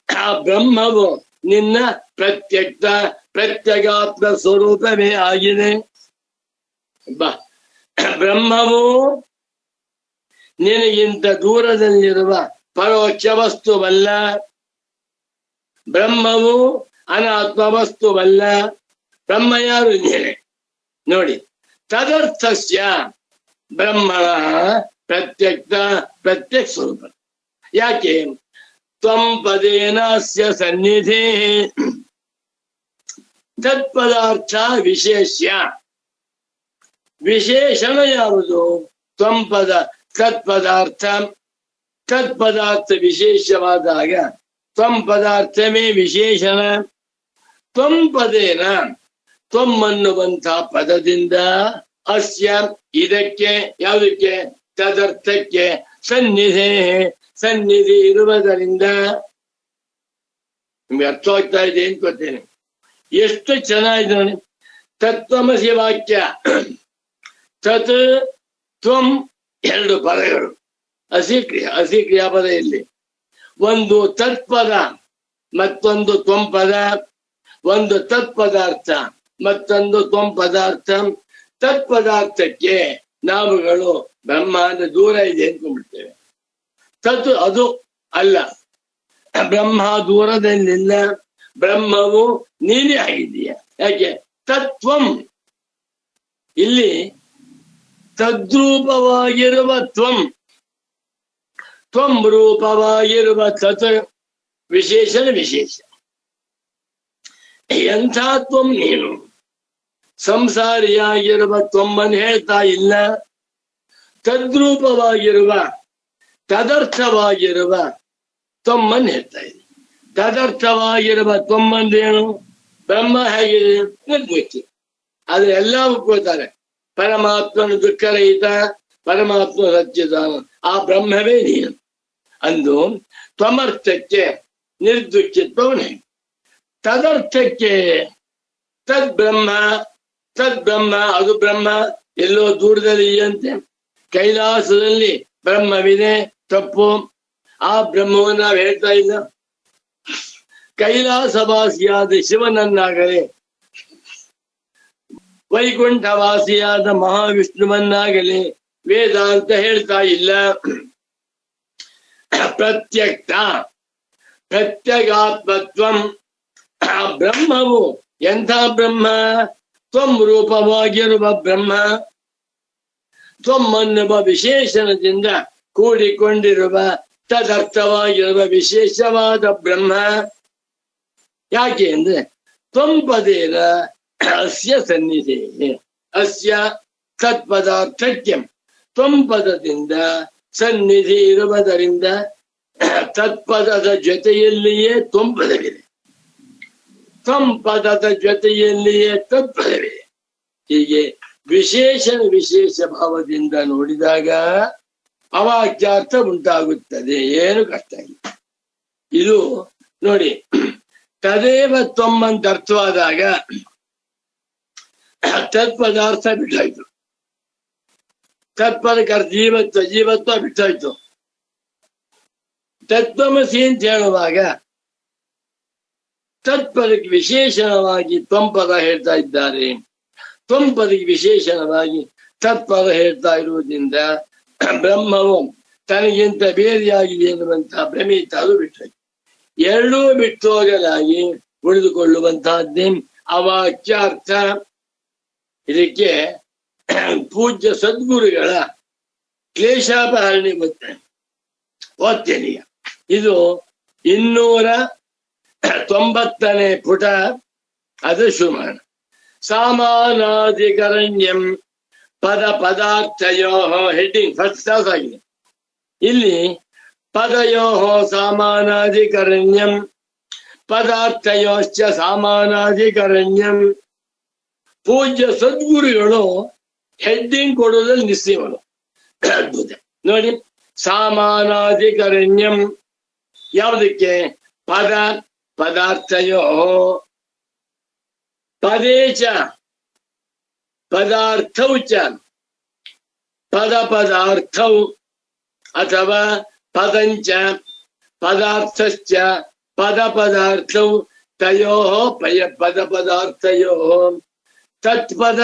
ಆ ಬ್ರಹ್ಮವು ನಿನ್ನ ಪ್ರತ್ಯಕ್ಷ ಪ್ರತ್ಯಗಾತ್ಮ ಸ್ವರೂಪವೇ ಆಗಿದೆ. ಬ್ರಹ್ಮವು ನಿನಗಿಂತ ದೂರದಲ್ಲಿರುವ ಪರೋಕ್ಷ ವಸ್ತುವಲ್ಲ, ಬ್ರಹ್ಮವು ಅನಾತ್ಮ ವಸ್ತುವಲ್ಲ. ಬ್ರಹ್ಮ ಯಾರು? ನೀನೆ. ನೋಡಿ, ತದರ್ಥಸ್ಯ ಬ್ರಹ್ಮಣ ಪ್ರತ್ಯಕ್ಷ ಸ್ವರೂಪ. ಯಾಕೆ? ತ್ವಂ ಪದೇನಸ್ಯ ಸನ್ನಿಧಿ ತತ್ಪದಾರ್ಥ ವಿಶೇಷ್ಯ. ವಿಶೇಷಣ ಯಾವುದು? ತ್ವಂ ಪದ ತತ್ಪದಾರ್ಥ. ತತ್ಪದಾರ್ಥ ವಿಶೇಷವಾದಾಗ ತ್ವಂ ಪದಾರ್ಥವೇ ವಿಶೇಷಣ. ತ್ವಂ ಪದೇನ, ತ್ವಂ ಅನ್ನುವಂತಹ ಪದದಿಂದ ಅಸ್ಯ ಇದಕ್ಕೆ, ಯಾವುದಕ್ಕೆ? ತದರ್ಥಕ್ಕೆ ಸನ್ನಿಧಿ, ಸನ್ನಿಧಿ ಇರುವುದರಿಂದ. ನಿಮ್ಗೆ ಅರ್ಥವಾಗ್ತಾ ಇದೆ ಅಂತ ಗೊತ್ತೇನೆ. ಎಷ್ಟು ಚೆನ್ನಾಗಿದೆ ನೋಡಿ. ತತ್ವಮಸಿ ವಾಕ್ಯ. ತತ್ ತ್ವಂ 2 ಪದಗಳು. ಹಸಿ ಕ್ರಿಯಾಪದ ಇಲ್ಲಿ. ಒಂದು ತತ್ಪದ, ಮತ್ತೊಂದು ತ್ವಂ ಪದ. ಒಂದು ತತ್ಪದಾರ್ಥ, ಮತ್ತೊಂದು ತ್ವಂ ಪದಾರ್ಥ. ತತ್ಪದಾರ್ಥಕ್ಕೆ ನಾವುಗಳು ಬ್ರಹ್ಮಾಂಡ ದೂರ ಇದೆ ಅಂದ್ಕೊಂಡ್ಬಿಡ್ತೇವೆ. ತತ್ ಅದು ಅಲ್ಲ, ಬ್ರಹ್ಮ ದೂರದಲ್ಲಿಲ್ಲ, ಬ್ರಹ್ಮವು ನೀನೇ ಆಗಿದೀಯ. ಯಾಕೆ? ತತ್ವಂ. ಇಲ್ಲಿ ತದ್ರೂಪವಾಗಿರುವ ತ್ವಂ, ತ್ವಂ ರೂಪವಾಗಿರುವ ತತ್ ವಿಶೇಷಣ ವಿಶೇಷ. ಎಂಥ ತ್ವಂ ನೀನು? ಸಂಸಾರಿಯಾಗಿರುವ ತ್ವಮ್ಮನ್ನು ಹೇಳ್ತಾ ಇಲ್ಲ, ತದ್ರೂಪವಾಗಿರುವ ತದರ್ಥವಾಗಿರುವ ತ್ವಮ್ಮನ್ನು ಹೇಳ್ತಾ ಇದೆ. ತದರ್ಥವಾಗಿರುವ ತ್ವಮ್ಮಂದೇನು? ಬ್ರಹ್ಮ ಹೇಗಿದೆ ಮುಚ್ಚಿ. ಆದ್ರೆ ಎಲ್ಲ ಒಪ್ಕೋತಾರೆ, ಪರಮಾತ್ಮನು ದುಃಖರಹಿತ, ಪರಮಾತ್ಮ ಸಚ್ಚಿದಾನ, ಆ ಬ್ರಹ್ಮವೇ ನೀನು ಅಂದು ತ್ವಮರ್ಥಕ್ಕೆ ನಿರ್ದುಃಖಿತ್ವವನೇ. ತದರ್ಥಕ್ಕೆ ತದ್ಬ್ರಹ್ಮ, ತದ್ಬ್ರಹ್ಮ ಅದು ಬ್ರಹ್ಮ ಎಲ್ಲೋ ದೂರದಲ್ಲಿ ಇದೆಯಂತೆ. ಕೈಲಾಸದಲ್ಲಿ ಬ್ರಹ್ಮವಿದೆ, ತಪ್ಪು. ಆ ಬ್ರಹ್ಮವನ್ನು ನಾವು ಹೇಳ್ತಾ ಇಲ್ಲ. ಕೈಲಾಸವಾಸಿಯಾದ ಶಿವನನ್ನಾಗಲಿ, ವೈಕುಂಠವಾಸಿಯಾದ ಮಹಾವಿಷ್ಣುವನ್ನಾಗಲಿ ವೇದಾಂತ ಹೇಳ್ತಾ ಇಲ್ಲ. ಪ್ರತ್ಯಕ್ಷ ಪ್ರತ್ಯಗಾತ್ಮತ್ವಂ. ಆ ಬ್ರಹ್ಮವು ಎಂಥ ಬ್ರಹ್ಮ? ತ್ವಂ ರೂಪವಾಗಿರುವ ಬ್ರಹ್ಮ, ತ್ವಂ ಅನ್ನುವ ವಿಶೇಷಣದಿಂದ ಕೂಡಿಕೊಂಡಿರುವ ತದರ್ಥವಾಗಿರುವ ವಿಶೇಷವಾದ ಬ್ರಹ್ಮ. ಯಾಕೆ ಅಂದ್ರೆ ತ್ವಂ ಪದೇನ ಅಸ್ಯ ಸನ್ನಿಧಿ, ಅಸ್ಯ ತತ್ಪದಾರ್ಥಕ್ಕೆ ತ್ವಂ ಪದದಿಂದ ಸನ್ನಿಧಿ ಇರುವುದರಿಂದ ತತ್ಪದದ ಜೊತೆಯಲ್ಲಿಯೇ ತ್ವಂ ಪದವಿದೆ, ತ್ವಂ ಪದದ ಜೊತೆಯಲ್ಲಿಯೇ ತತ್ಪದವಿದೆ. ಹೀಗೆ ವಿಶೇಷ ಭಾವದಿಂದ ನೋಡಿದಾಗ ಅವಾಚ್ಯಾರ್ಥ ಉಂಟಾಗುತ್ತದೆ. ಏನು ಕಷ್ಟ ಇಲ್ಲ. ಇದು ನೋಡಿ, ತದೇವ ತ್ವಂ ಅಂತ ಅರ್ಥವಾದಾಗ ತತ್ಪದಾರ್ಥ ಬಿಟ್ಟಾಯ್ತು. ತತ್ಪದಕ್ಕೆ ಜೀವತ್ವ, ಜೀವತ್ವ ಬಿಟ್ಟಾಯ್ತು. ತತ್ವಮಸಿ ಅಂತ ಹೇಳುವಾಗ ತತ್ಪದಕ್ಕೆ ವಿಶೇಷಣವಾಗಿ ತ್ವಂಪದ ಹೇಳ್ತಾ ಇದ್ದಾರೆ. ತ್ವಂಪದಕ್ಕೆ ವಿಶೇಷಣವಾಗಿ ತತ್ಪದ ಹೇಳ್ತಾ ಇರುವುದರಿಂದ ಬ್ರಹ್ಮವು ತನಗಿಂತ ಬೇರೆಯಾಗಿದೆ ಎನ್ನುವಂತಹ ಭ್ರಮಿತ ಅದು ಬಿಟ್ಟಾಯ್ತು. ಎರಡೂ ಬಿಟ್ಟೋಗಲಾಗಿ ಉಳಿದುಕೊಳ್ಳುವಂತಹದ್ದೇ ಅವಾಚ್ಯಾರ್ಥ. ಇದಕ್ಕೆ ಪೂಜ್ಯ ಸದ್ಗುರುಗಳ ಕ್ಲೇಶಾಪಹರಣಿ ಓದ್ತೇನೆ. ಇದು 290ನೇ ಪುಟ, ಅದು ಶುಮಾನ. ಸಾಮಾನಾಧಿಕರಣ್ಯಂ ಪದ ಪದಾರ್ಥಯೋ ಹೆಡ್ಡಿಂಗ್ ಫಸ್ಟ್ ಕ್ಲಾಸ್ ಆಗಿದೆ. ಇಲ್ಲಿ ಪದಯೋ ಸಾಮಾನಾಧಿಕರಣ್ಯಂ ಪದಾರ್ಥಯೋಶ್ಚ ಸಾಮಾನಾಧಿಕರಣ್ಯಂ. ಪೂಜ್ಯ ಸದ್ಗುರುಗಳು ಹೆಡ್ಡಿಂಗ್ ಕೊಡೋದ್ರಲ್ಲಿ ನಿಶ್ಚಯಗಳು ಅದ್ಭುತ ನೋಡಿ. ಸಾಮಾನಾಧಿಕರಣ್ಯಂ ಯಾವುದಕ್ಕೆ? ಪದ ಪದಾರ್ಥಯೋ ಪದೇಚ ಪದಾರ್ಥೌ ಚ ಪದ ಪದಾರ್ಥೌ ಅಥವಾ ಪದಂಚ ಪದಾರ್ಥಶ್ಚ ಪದ ಪದಾರ್ಥೌ ತಯೋ ಪದ ಪದಾರ್ಥಯೋ ತತ್ಪದ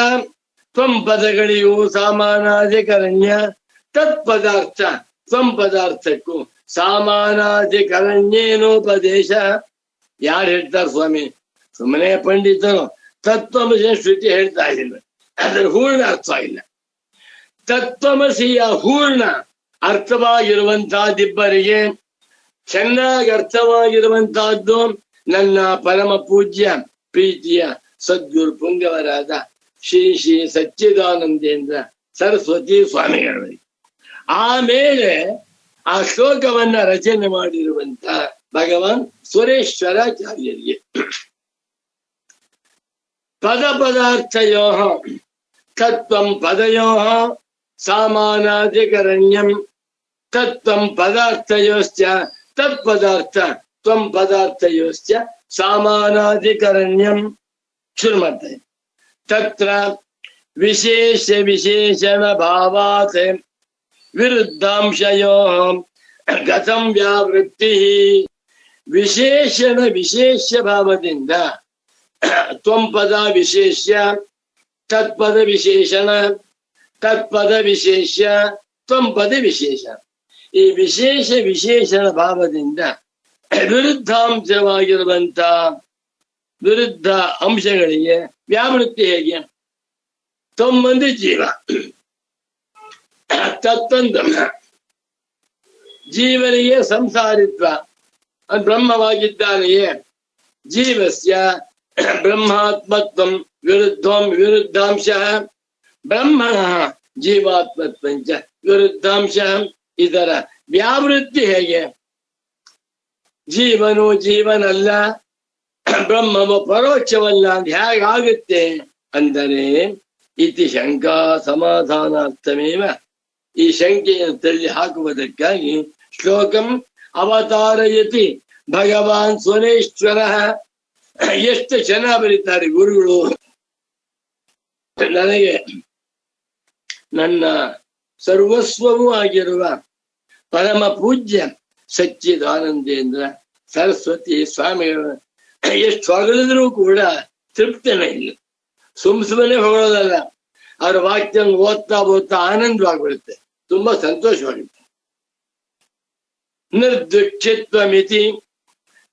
ತ್ವಂ ಪದಗಳಿಗೂ ಸಾಮಾನಾಧಿಕರಣ್ಯ. ತತ್ಪದಾರ್ಥ ತ್ವಂ ಪದಾರ್ಥಕ್ಕೂ ಸಾಮಾನಾಧಿಕರಣ್ಯೇನೋಪದೇಶ. ಯಾರು ಹೇಳ್ತಾರೆ ಸ್ವಾಮಿ? ಸುಮ್ಮನೆ ಪಂಡಿತರು. ತತ್ವಮಸಿ ಶ್ರುತಿ ಹೇಳ್ತಾ ಇಲ್ಲ, ಅದರ ಹೂರ್ಣ ಅರ್ಥ ಇಲ್ಲ. ತತ್ವಮಸಿಯ ಹೂರ್ಣ ಅರ್ಥವಾಗಿರುವಂತಹದ್ದಿಬ್ಬರಿಗೆ ಚೆನ್ನಾಗಿ ಅರ್ಥವಾಗಿರುವಂತಹದ್ದು ನನ್ನ ಪರಮ ಪೂಜ್ಯ ಪ್ರೀತಿಯ ಸದ್ಗುರು ಪುಂಗವರಾದ ಶ್ರೀ ಶ್ರೀ ಸಚ್ಚಿದಾನಂದೇಂದ್ರ ಸರಸ್ವತಿ ಸ್ವಾಮಿಗಳಿಗೆ. ಆಮೇಲೆ ಆ ಶ್ಲೋಕವನ್ನ ರಚನೆ ಮಾಡಿರುವಂತ ಭಗವಾನ್ ಸುರೇಶ್ವರಾಚಾರ್ಯರಿಗೆ. ಪದ ಪದಾರ್ಥಯೋ ತತ್ವಂ ಪದಯೋ ಸಾಮಾನಾಧಿಕರಣ್ಯಂ ತತ್ವಂ ಪದಾರ್ಥಯೋಶ್ಚ ತತ್ಪದಾರ್ಥ ತ್ವಂ ಪದಾರ್ಥಯೋಶ್ಚ ಸಾಮಾನಾಧಿಕರಣ್ಯಂ. ಶುರು ಮಾಡ್ತಾರೆ. ತತ್ರ ವಿಶೇಷ ವಿಶೇಷಣ ಭಾವಾತ್ ವಿರುದ್ಧಾಂಶಯೋ ಗತಂ ವ್ಯಾವೃತ್ತಿ. ವಿಶೇಷಣ ವಿಶೇಷ ಭಾವದಿಂದ ತ್ವಂ ಪದ ವಿಶೇಷ್ಯ ತತ್ಪದ ವಿಶೇಷಣ, ತತ್ಪದ ವಿಶೇಷ್ಯ ತ್ವಂ ಪದ ವಿಶೇಷ. ಈ ವಿಶೇಷ ವಿಶೇಷಣ ಭಾವದಿಂದ ವಿರುದ್ಧಾಂಶವಾಗಿರುವಂತ ವಿರುದ್ಧ ಅಂಶಗಳಿಗೆ ವ್ಯಾವೃತ್ತಿ ಹೇಗೆ? ತೊಂಬಂದು ಜೀವ, ತತ್ತೊಂದು ಜೀವನಿಗೆ ಸಂಸಾರಿತ್ವ, ಬ್ರಹ್ಮವಾಗಿದ್ದಾನೆಯೇ. ಜೀವಸ್ಯ ಬ್ರಹ್ಮಾತ್ಮತ್ವಂ ವಿರುದ್ಧಂ ವಿರುದ್ಧಾಂಶ, ಬ್ರಹ್ಮಣ ಜೀವಾತ್ಮತ್ವಂಚ ವಿರುದ್ಧಾಂಶ. ಇದರ ವ್ಯಾವೃತ್ತಿ ಹೇಗೆ? ಜೀವನು ಜೀವನಲ್ಲ, ಬ್ರಹ್ಮವು ಪರೋಕ್ಷವಲ್ಲ ಅಂತ ಹೇಗಾಗುತ್ತೆ ಅಂದರೆ ಇತಿ ಶಂಕಾ ಸಮಾಧಾನಾರ್ಥಮೇವ. ಈ ಶಂಕೆಯನ್ನು ತಳ್ಳಿ ಹಾಕುವುದಕ್ಕಾಗಿ ಶ್ಲೋಕಂ ಅವತಾರಯತಿ ಭಗವಾನ್ ಸುರೇಶ್ವರ. ಎಷ್ಟು ಚೆನ್ನಾಗಿ ಬರೀತಾರೆ ಗುರುಗಳು. ನನಗೆ ನನ್ನ ಸರ್ವಸ್ವವೂ ಆಗಿರುವ ಪರಮ ಪೂಜ್ಯ ಸಚ್ಚಿದಾನಂದೇಂದ್ರ ಸರಸ್ವತಿ ಸ್ವಾಮಿಗಳ ಎಷ್ಟು ಹೊಗಳಿದ್ರೂ ಕೂಡ ತೃಪ್ತಿನೇ ಇಲ್ಲ. ಸುಮ್ಮನೆ ಹೊಗಳೋದಲ್ಲ, ಅವ್ರ ವಾಕ್ಯ ಓದ್ತಾ ಓದ್ತಾ ಆನಂದವಾಗ್ಬಿಡುತ್ತೆ, ತುಂಬಾ ಸಂತೋಷವಾಗುತ್ತೆ. ನಿರ್ದುಃಖಿತ್ವಮಿತಿ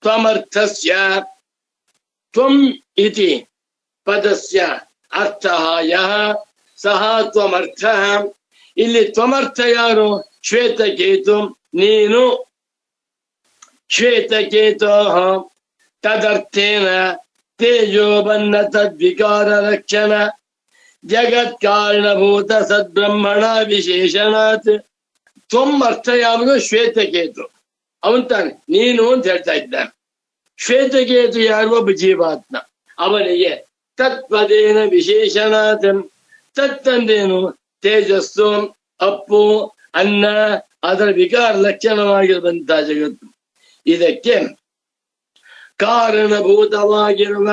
ತ್ವಮರ್ಥಸ್ಯ ತ್ವಂ ಇತಿ ಪದಸ್ಯ ಅರ್ಥಃ ಯಃ ಸಹ ತ್ವಮರ್ಥಃ. ಇಲ್ಲಿ ತ್ವಮರ್ಥ ಯಾರು? ಶ್ವೇತಕೇತು, ನೀನು. ಶ್ವೇತಕೇತೋ ತದರ್ಥೇನ ತೇಜೋಬನ್ನ ತದ್ವಿಕಾರ ಲಕ್ಷಣ ಜಗತ್ ಕಾರಣಭೂತ ಸದ್ಬ್ರಹ್ಮಣ ವಿಶೇಷಣಾತ್. ತ್ವಂ ಅರ್ಥ ಯಾವುದು? ಶ್ವೇತಕೇತು, ಅವನ್ ತಾನೆ ನೀನು ಅಂತ ಹೇಳ್ತಾ ಇದ್ದಾನೆ. ಶ್ವೇತಕೇತು ಯಾರು? ಒಬ್ಬ ಜೀವಾತ್ಮ. ಅವನಿಗೆ ತತ್ಪದೇನ ವಿಶೇಷಣಾತ್. ತತ್ತಂದೇನು? ತೇಜಸ್ಸು, ಅಪ್ಪು, ಅನ್ನ, ಅದರ ವಿಕಾರ ಲಕ್ಷಣವಾಗಿರುವಂತಹ ಜಗತ್ತು. ಇದಕ್ಕೆ ಕಾರಣಭೂತವಾಗಿರುವ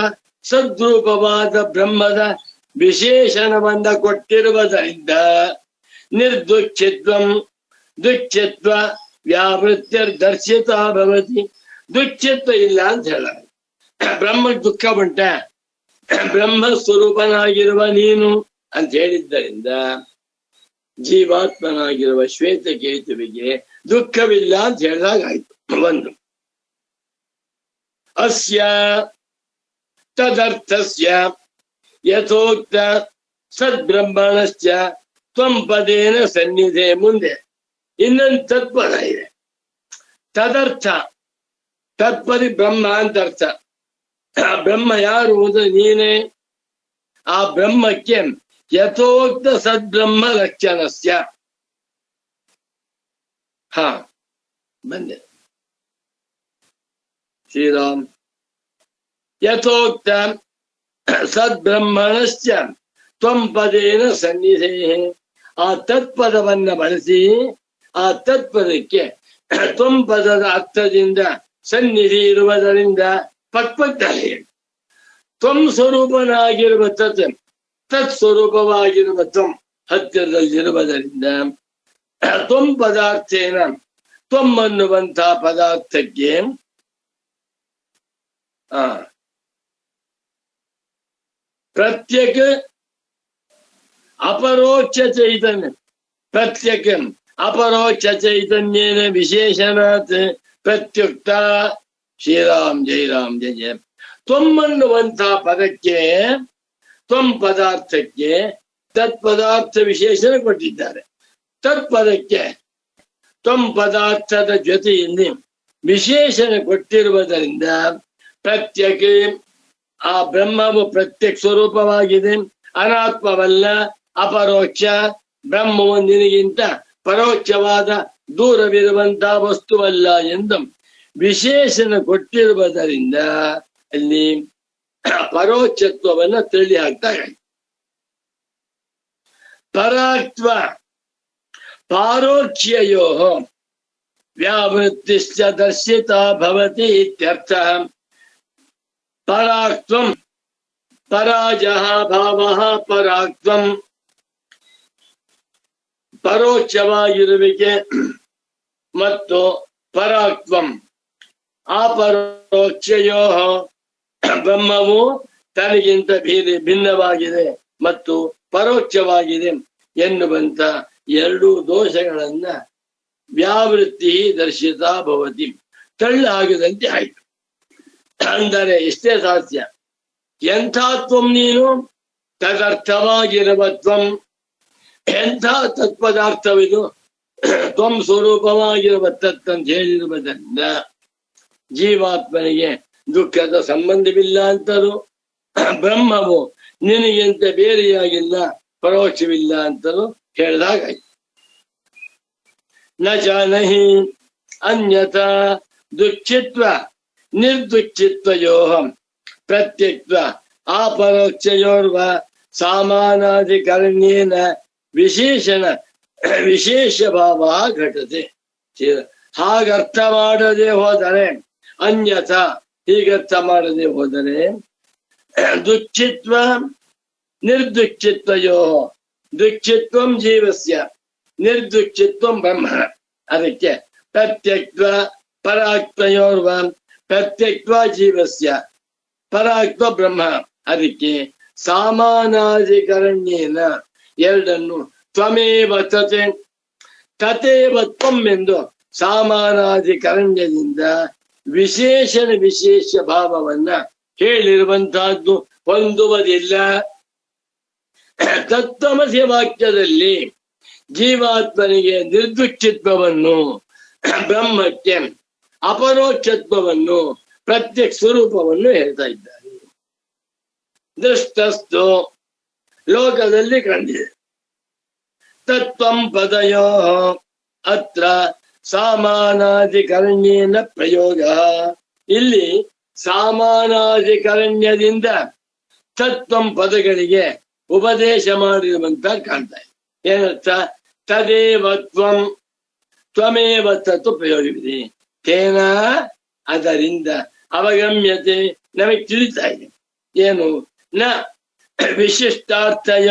ಸದ್ರೂಪವಾದ ಬ್ರಹ್ಮದ ವಿಶೇಷಣವನ್ನ ಕೊಟ್ಟಿರುವುದರಿಂದ ನಿರ್ದುಃಖಿತ್ವಂ ದುಃಖಿತ್ವ ವ್ಯಾವೃತ್ತಿರ್ದರ್ಶಿತ ಭವತಿ. ದುಃಖಿತ್ವ ಇಲ್ಲ ಅಂತ ಹೇಳ. ಬ್ರಹ್ಮ ದುಃಖ ಉಂಟ, ಬ್ರಹ್ಮ ಸ್ವರೂಪನಾಗಿರುವ ನೀನು ಅಂತ ಹೇಳಿದ್ದರಿಂದ ಜೀವಾತ್ಮನಾಗಿರುವ ಶ್ವೇತಕೇತುವಿಗೆ ದುಃಖವಿಲ್ಲ ಅಂತ ಹೇಳಿದಾಗ ಆಯ್ತು. ಒಂದು ಅಸ್ಯ ತದರ್ಥಸ್ಯ ಯಥೋಕ್ತ ಸದ್ಬ್ರಹ್ಮಣಶ್ಚ ತ್ವಂ ಪದೇನ ಸನ್ನಿಧೆ. ಮುಂದೆ ಇನ್ನೊಂದು ತತ್ಪದ ಇದೆ. ತದರ್ಥ, ತತ್ಪದಿ ಬ್ರಹ್ಮ ಅಂತ ಅರ್ಥ. ಬ್ರಹ್ಮ ಯಾರು ಅಂದ್ರೆ ನೀನೇ. ಆ ಬ್ರಹ್ಮಕ್ಕೆ ಯಥೋಕ್ತ ಸದ್ಬ್ರಹ್ಮ ಲಕ್ಷಣಸ್ಯ. ಹಾ ಬಂದೆ ಶ್ರೀರಾಮ್. ಯಥೋಕ್ತ ಸದ್ಬ್ರಹ್ಮಣಶ್ಚ ತ್ವಂ ಪದೇನ ಸನ್ನಿಧೇ. ಆ ತತ್ಪದವನ್ನ ಬಳಸಿ ಆ ತತ್ಪದಕ್ಕೆ ತ್ವಂ ಪದದ ಅರ್ಥದಿಂದ ಸನ್ನಿಧಿ ಇರುವುದರಿಂದ ಪಕ್ಪಕ್ಕಲ್ಲಿ ತ್ವಂ ಸ್ವರೂಪನಾಗಿರುವ ತತ್ ಸ್ವರೂಪವಾಗಿರುವ ತ್ವಂ ಹತ್ತಿರದಲ್ಲಿರುವುದರಿಂದ ತ್ವಂ ಪದಾರ್ಥೇನ ತ್ವಂ ಅನ್ನುವಂತಹ ಪದಾರ್ಥಕ್ಕೆ ಪ್ರತ್ಯೇಕ ಅಪರೋಕ್ಷ ಚೈತನ್ಯ. ಪ್ರತ್ಯೇಕ ಅಪರೋಕ್ಷ ಚೈತನ್ಯೇನ ವಿಶೇಷಣಾತ್ ಪ್ರತ್ಯುಕ್ತ. ಶ್ರೀರಾಮ್ ಜೈ ರಾಮ್ ಜಯ ಜಯ. ತ್ವಂ ಅನ್ನುವಂತಹ ಪದಕ್ಕೆ, ತ್ವಂ ಪದಾರ್ಥಕ್ಕೆ ತತ್ಪದಾರ್ಥ ವಿಶೇಷಣ ಕೊಟ್ಟಿದ್ದಾರೆ. ತತ್ಪದಕ್ಕೆ ತ್ವಂ ಪದಾರ್ಥದ ಜೊತೆಯಲ್ಲಿ ವಿಶೇಷಣ ಕೊಟ್ಟಿರುವುದರಿಂದ ಪ್ರತ್ಯೇಕ ಆ ಬ್ರಹ್ಮವು ಪ್ರತ್ಯೇಕ ಸ್ವರೂಪವಾಗಿದೆ, ಅನಾತ್ಮವಲ್ಲ, ಅಪರೋಕ್ಷ. ಬ್ರಹ್ಮವು ನಿನಗಿಂತ ಪರೋಕ್ಷವಾದ ದೂರವಿರುವಂತಹ ವಸ್ತುವಲ್ಲ ಎಂದು ವಿಶೇಷಣ ಕೊಟ್ಟಿರುವುದರಿಂದ ಅಲ್ಲಿ ಪರೋಕ್ಷತ್ವವನ್ನ ತಳ್ಳಿ ಹಾಕ್ತಾ ಇದೆ. ಪರಾಕ್ತ್ವ ಪಾರೋಕ್ಷ್ಯಯೋ ವ್ಯಾವೃತ್ತಿಶ್ಚ ದರ್ಶಿತ ಭವತಿ ಇತ್ಯರ್ಥ. ಪರಾಕ್ತ್ವಂ ಪರಾಜಃ ಭಾವಃ ಪರಾಕ್ತ್ವಂ ಪರೋಕ್ಷವಾಗಿರುವಿಕೆ ಮತ್ತು ಪರಾಕ್ತ್ವಂ ಅಪರೋಕ್ಷಯೋ ಬ್ರಹ್ಮವು ತನಗಿಂತ ಭಿನ್ನವಾಗಿದೆ ಮತ್ತು ಪರೋಕ್ಷವಾಗಿದೆ ಎನ್ನುವಂತ ಎರಡೂ ದೋಷಗಳನ್ನ ವ್ಯಾವೃತ್ತಿ ದರ್ಶಿತ ಭವತಿ ತಳ್ಳಾಗದಂತೆ ಆಯ್ತು. ಅಂದರೆ ಇಷ್ಟೇ ಸಾಧ್ಯ. ಎಂಥ ತ್ವಂ ನೀನು? ತದರ್ಥವಾಗಿರುವ ತ್ವಂ. ಎಂಥ ತತ್ಪದಾರ್ಥವಿದು? ತ್ವಂ ಸ್ವರೂಪವಾಗಿರುವ ತತ್ ಅಂತ ಹೇಳಿರುವುದರಿಂದ ಜೀವಾತ್ಮನಿಗೆ ದುಃಖದ ಸಂಬಂಧವಿಲ್ಲ ಅಂತಲೂ, ಬ್ರಹ್ಮವು ನಿನಗಿಂತ ಬೇರೆಯಾಗಿಲ್ಲ, ಪರೋಕ್ಷವಿಲ್ಲ ಅಂತಲೂ ಹೇಳಿದಾಗಾಯ್ತು. ನ ಜಾನಹಿ ಅನ್ಯಥಾ ದುಃಖಿತ್ವ ನಿರ್ದುಃಖಿತ್ವಯೋ ಪ್ರತ್ಯಕ್ತ್ವ ಅಪರೋಕ್ಷಯೋರ್ವ ಸಾಮಾನಾಧಿಕರಣ್ಯೇನ ವಿಶೇಷ ಭಾವ ಘಟತೆ. ಹಾಗರ್ಥ ಮಾಡದೆ ಹೋದರೆ, ಅನ್ಯಥಾ ಹೀಗರ್ಥ ಮಾಡದೆ ಹೋದರೆ, ದುಃಖಿತ್ವ ನಿರ್ದುಃಖಿತ್ವಯೋ ದುಃಖಿತ್ವಂ ಜೀವಸ್ಯ ನಿರ್ದುಃಖಿತ್ವಂ ಬ್ರಹ್ಮ. ಅದಕ್ಕೆ ಪ್ರತ್ಯಕ್ತ್ವ ಪರಾಕ್ತಯೋರ್ವ ಪ್ರತ್ಯಕ್ತ್ವ ಜೀವಸ್ಯ ಪರಾಕ್ತ ಬ್ರಹ್ಮ. ಅದಕ್ಕೆ ಸಾಮಾನಾಧಿಕರಣ್ಯೇನ ಎರಡನ್ನು ತ್ವಮೇವ ತತೆ ತಥೇವ ತ್ವಂ ಎಂದು ಸಾಮಾನಾಧಿಕರಣ್ಯದಿಂದ ವಿಶೇಷ ಭಾವವನ್ನ ಹೇಳಿರುವಂತಹದ್ದು ಹೊಂದುವುದಿಲ್ಲ. ತತ್ವಮಸಿ ವಾಕ್ಯದಲ್ಲಿ ಜೀವಾತ್ಮನಿಗೆ ನಿರ್ದುಃಖಿತ್ವವನ್ನು, ಬ್ರಹ್ಮಕ್ಕೆ ಅಪರೋಕ್ಷತ್ವವನ್ನು, ಪ್ರತ್ಯಕ್ಷ ಸ್ವರೂಪವನ್ನು ಹೇಳ್ತಾ ಇದ್ದಾರೆ. ದೃಷ್ಟಸ್ತು ಲೋಕದಲ್ಲಿ ಕಂಡಿದೆ. ತತ್ವಂ ಪದಯೋ ಅತ್ರ ಸಾಮಾನಾಧಿಕರಣ್ಯೇನ ಪ್ರಯೋಗ. ಇಲ್ಲಿ ಸಾಮಾನಾಧಿಕರಣ್ಯದಿಂದ ತತ್ವಂ ಪದಗಳಿಗೆ ಉಪದೇಶ ಮಾಡಿರುವಂತ ಕಾಣ್ತಾ ಇದೆ. ಏನರ್ಥ? ತದೇವ ತ್ವಂ ತ್ವಮೇವ ತತ್ವ ಪ್ರಯೋಗವಿದೆ. ತೇನ ಅದರಿಂದ ಅವಗಮ್ಯತೆ ನಮಗೆ ತಿಳಿತಾ ಇದೆ. ಏನು ನ ವಿಶಿಷ್ಟಾರ್ಥಯ